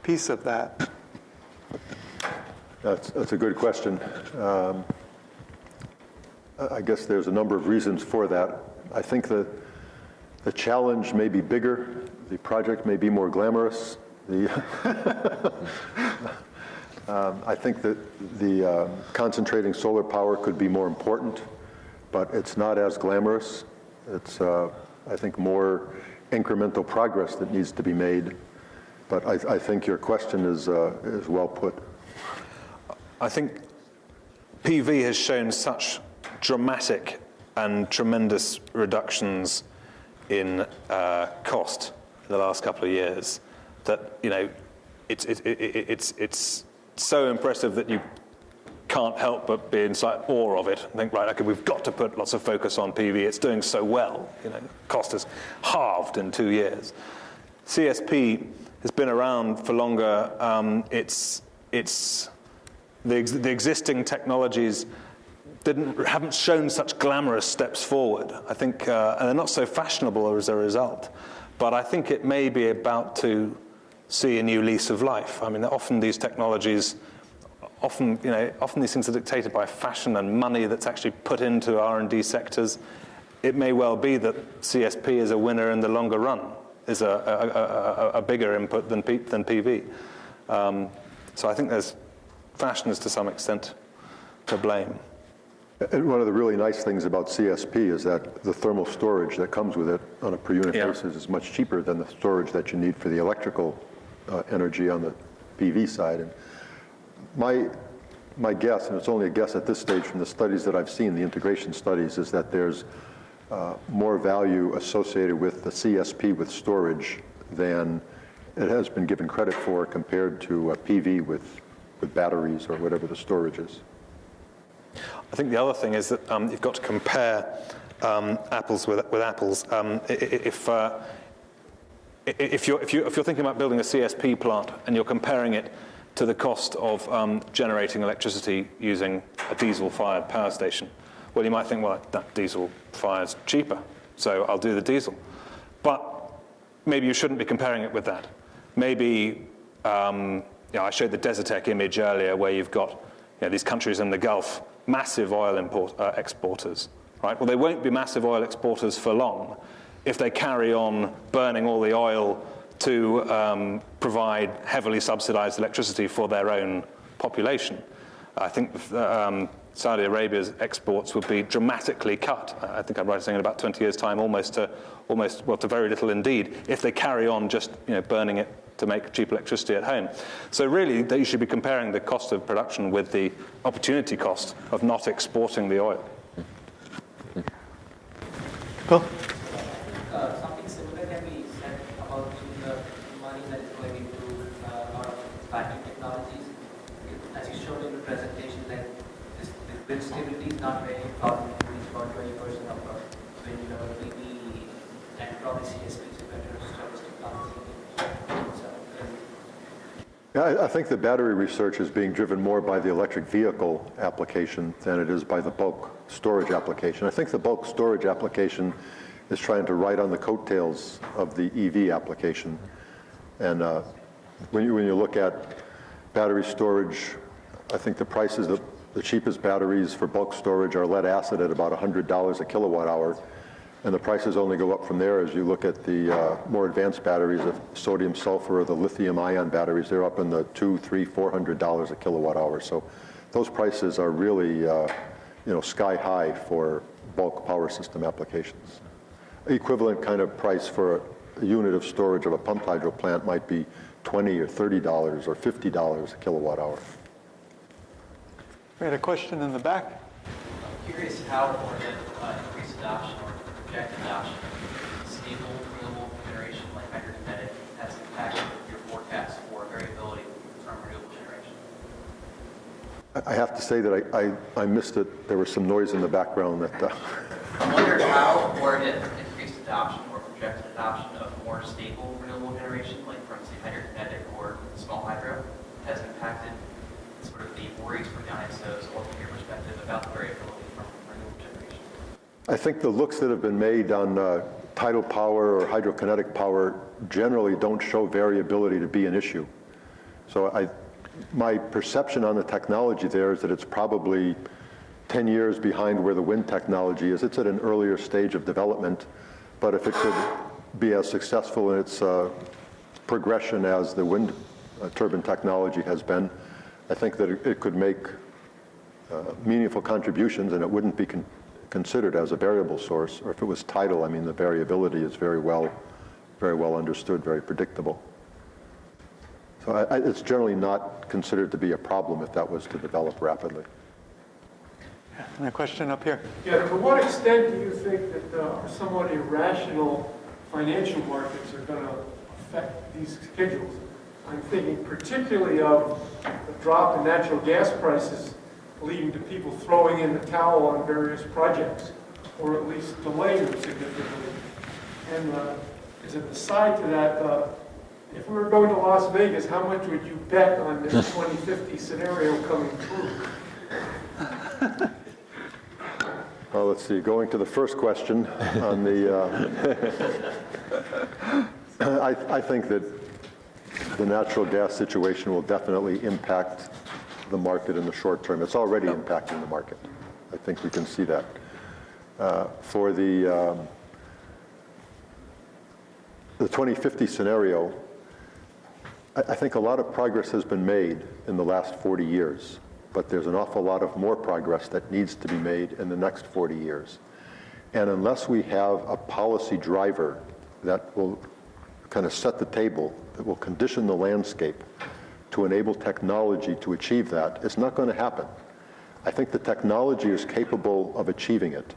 piece of that. That's a good question. I guess there's a number of reasons for that. I think that the challenge may be bigger, the project may be more glamorous. I think that the concentrating solar power could be more important, but it's not as glamorous. It's, I think, more incremental progress that needs to be made. But I think your question is well put. I think PV has shown such dramatic and tremendous reductions in cost in the last couple of years that, you know, it's so impressive that you can't help but be in slight awe of it and think, right, okay, we've got to put lots of focus on PV. It's doing so well. You know, cost has halved in 2 years. CSP has been around for longer. The existing technologies haven't shown such glamorous steps forward. I think, and they're not so fashionable as a result. But I think it may be about to see a new lease of life. I mean, often these technologies, often these things are dictated by fashion and money that's actually put into R&D sectors. It may well be that CSP is a winner in the longer run, is a bigger input than PV. So I think there's fashion is to some extent to blame. And one of the really nice things about CSP is that the thermal storage that comes with it on a per unit basis is much cheaper than the storage that you need for the electrical energy on the PV side. And my guess, and it's only a guess at this stage from the studies that I've seen, the integration studies, is that there's more value associated with the CSP with storage than it has been given credit for compared to PV with batteries or whatever the storage is. I think the other thing is that you've got to compare apples with apples. If you're thinking about building a CSP plant and you're comparing it to the cost of generating electricity using a diesel-fired power station, well, you might think, well, that diesel fire's cheaper, so I'll do the diesel. But maybe you shouldn't be comparing it with that. Maybe, I showed the Desertec image earlier where you've got these countries in the Gulf, massive oil exporters, right? Well, they won't be massive oil exporters for long if they carry on burning all the oil to provide heavily subsidized electricity for their own population. I think Saudi Arabia's exports would be dramatically cut. I think I'm right in saying in about 20 years' time, almost to very little indeed, if they carry on just burning it to make cheap electricity at home. So really, you should be comparing the cost of production with the opportunity cost of not exporting the oil. Cool. Something similar can be battery technologies. As you showed in the presentation, that the grid stability is not very important. It's about 20% of our wind PV, and probably CSP is a better service technology. Yeah, I think the battery research is being driven more by the electric vehicle application than it is by the bulk storage application. I think the bulk storage application is trying to ride on the coattails of the EV application. And when you look at battery storage, I think the prices of the cheapest batteries for bulk storage are lead acid at about $100 a kilowatt hour. And the prices only go up from there as you look at the more advanced batteries of sodium sulfur or the lithium ion batteries. They're up in the $200, $300, $400 a kilowatt hour. So those prices are really sky high for bulk power system applications. Equivalent kind of price for a unit of storage of a pumped hydro plant might be $20 or $30 or $50 a kilowatt hour. We had a question in the back. I'm curious how or if increased adoption or projected adoption of stable renewable generation like hydrokinetic has impacted your forecast for variability from renewable generation. I have to say that I missed it. There was some noise in the background that... I wonder how or if increased adoption or projected adoption of more stable renewable generation, like from say hydrokinetic or small hydro, has impacted sort of the worries from the ISOs or from your perspective about the variability from renewable generation. I think the looks that have been made on tidal power or hydrokinetic power generally don't show variability to be an issue. So my perception on the technology there is that it's probably 10 years behind where the wind technology is. It's at an earlier stage of development, but if it could be as successful in its progression as the wind turbine technology has been, I think that it could make meaningful contributions and it wouldn't be considered as a variable source. Or if it was tidal, I mean, the variability is very well understood, very predictable. So it's generally not considered to be a problem if that was to develop rapidly. And a question up here. Yeah, to what extent do you think that our somewhat irrational financial markets are going to affect these schedules? I'm thinking particularly of the drop in natural gas prices leading to people throwing in the towel on various projects, or at least delaying them significantly. And as an aside to that, if we were going to Las Vegas, how much would you bet on this 2050 scenario coming true? Well, let's see. Going to the first question on the, I think that the natural gas situation will definitely impact the market in the short term. It's already impacting the market. I think we can see that. For the 2050 scenario, I think a lot of progress has been made in the last 40 years. But there's an awful lot of more progress that needs to be made in the next 40 years. And unless we have a policy driver that will kind of set the table, that will condition the landscape to enable technology to achieve that, it's not going to happen. I think the technology is capable of achieving it,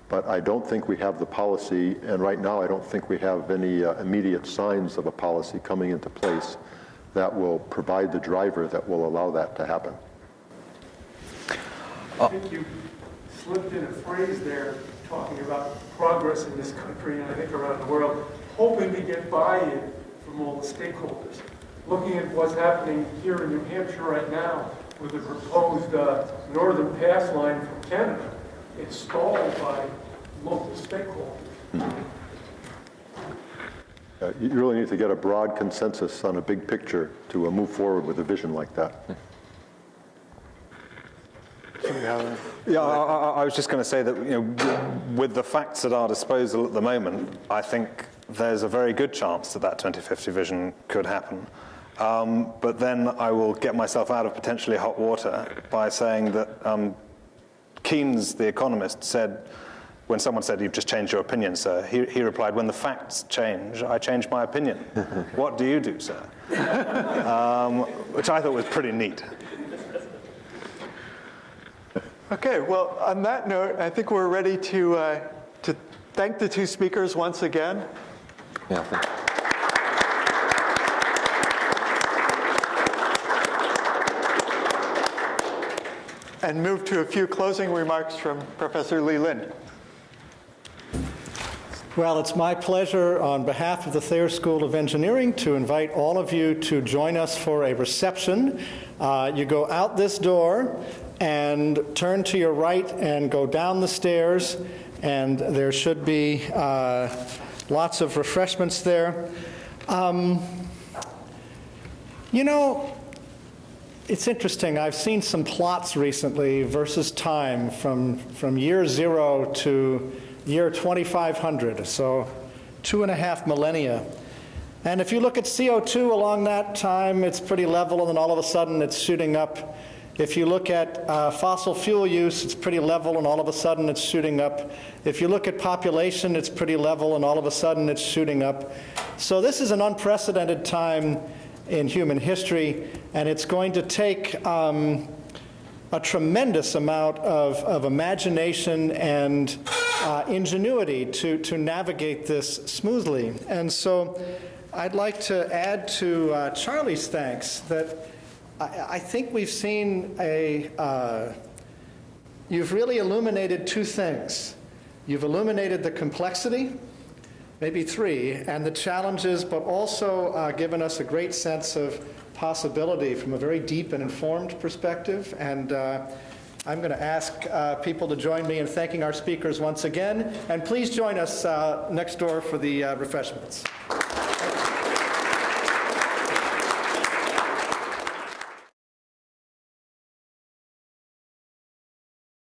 but I don't think we have the policy, and right now I don't think we have any immediate signs of a policy coming into place that will provide the driver that will allow that to happen. I think you slipped in a phrase there talking about progress in this country and I think around the world, hoping to get buy-in from all the stakeholders. Looking at what's happening here in New Hampshire right now with the proposed Northern Pass line from Canada, it's stalled by local stakeholders. You really need to get a broad consensus on a big picture to move forward with a vision like that. Yeah, I was just going to say that with the facts at our disposal at the moment, I think there's a very good chance that that 2050 vision could happen. But then I will get myself out of potentially hot water by saying that Keynes, the economist, said, when someone said, "You've just changed your opinion, sir," he replied, "When the facts change, I change my opinion." What do you do, sir? Which I thought was pretty neat. Okay, well, on that note, I think we're ready to thank the two speakers once again. Yeah, thank you. and move to a few closing remarks from Professor Lee Lind. Well, it's my pleasure on behalf of the Thayer School of Engineering to invite all of you to join us for a reception. You go out this door and turn to your right and go down the stairs, and there should be lots of refreshments there. You know, it's interesting. I've seen some plots recently versus time from year 0 to year 2500, so 2.5 millennia. And if you look at CO2 along that time, it's pretty level, and then all of a sudden it's shooting up. If you look at fossil fuel use, it's pretty level, and all of a sudden it's shooting up. If you look at population, it's pretty level, and all of a sudden it's shooting up. So this is an unprecedented time in human history, and it's going to take a tremendous amount of imagination and ingenuity to navigate this smoothly. And so I'd like to add to Charlie's thanks that I think we've seen you've really illuminated two things. You've illuminated the complexity, maybe three, and the challenges, but also given us a great sense of possibility from a very deep and informed perspective. And I'm going to ask people to join me in thanking our speakers once again. And please join us next door for the refreshments. Thank you.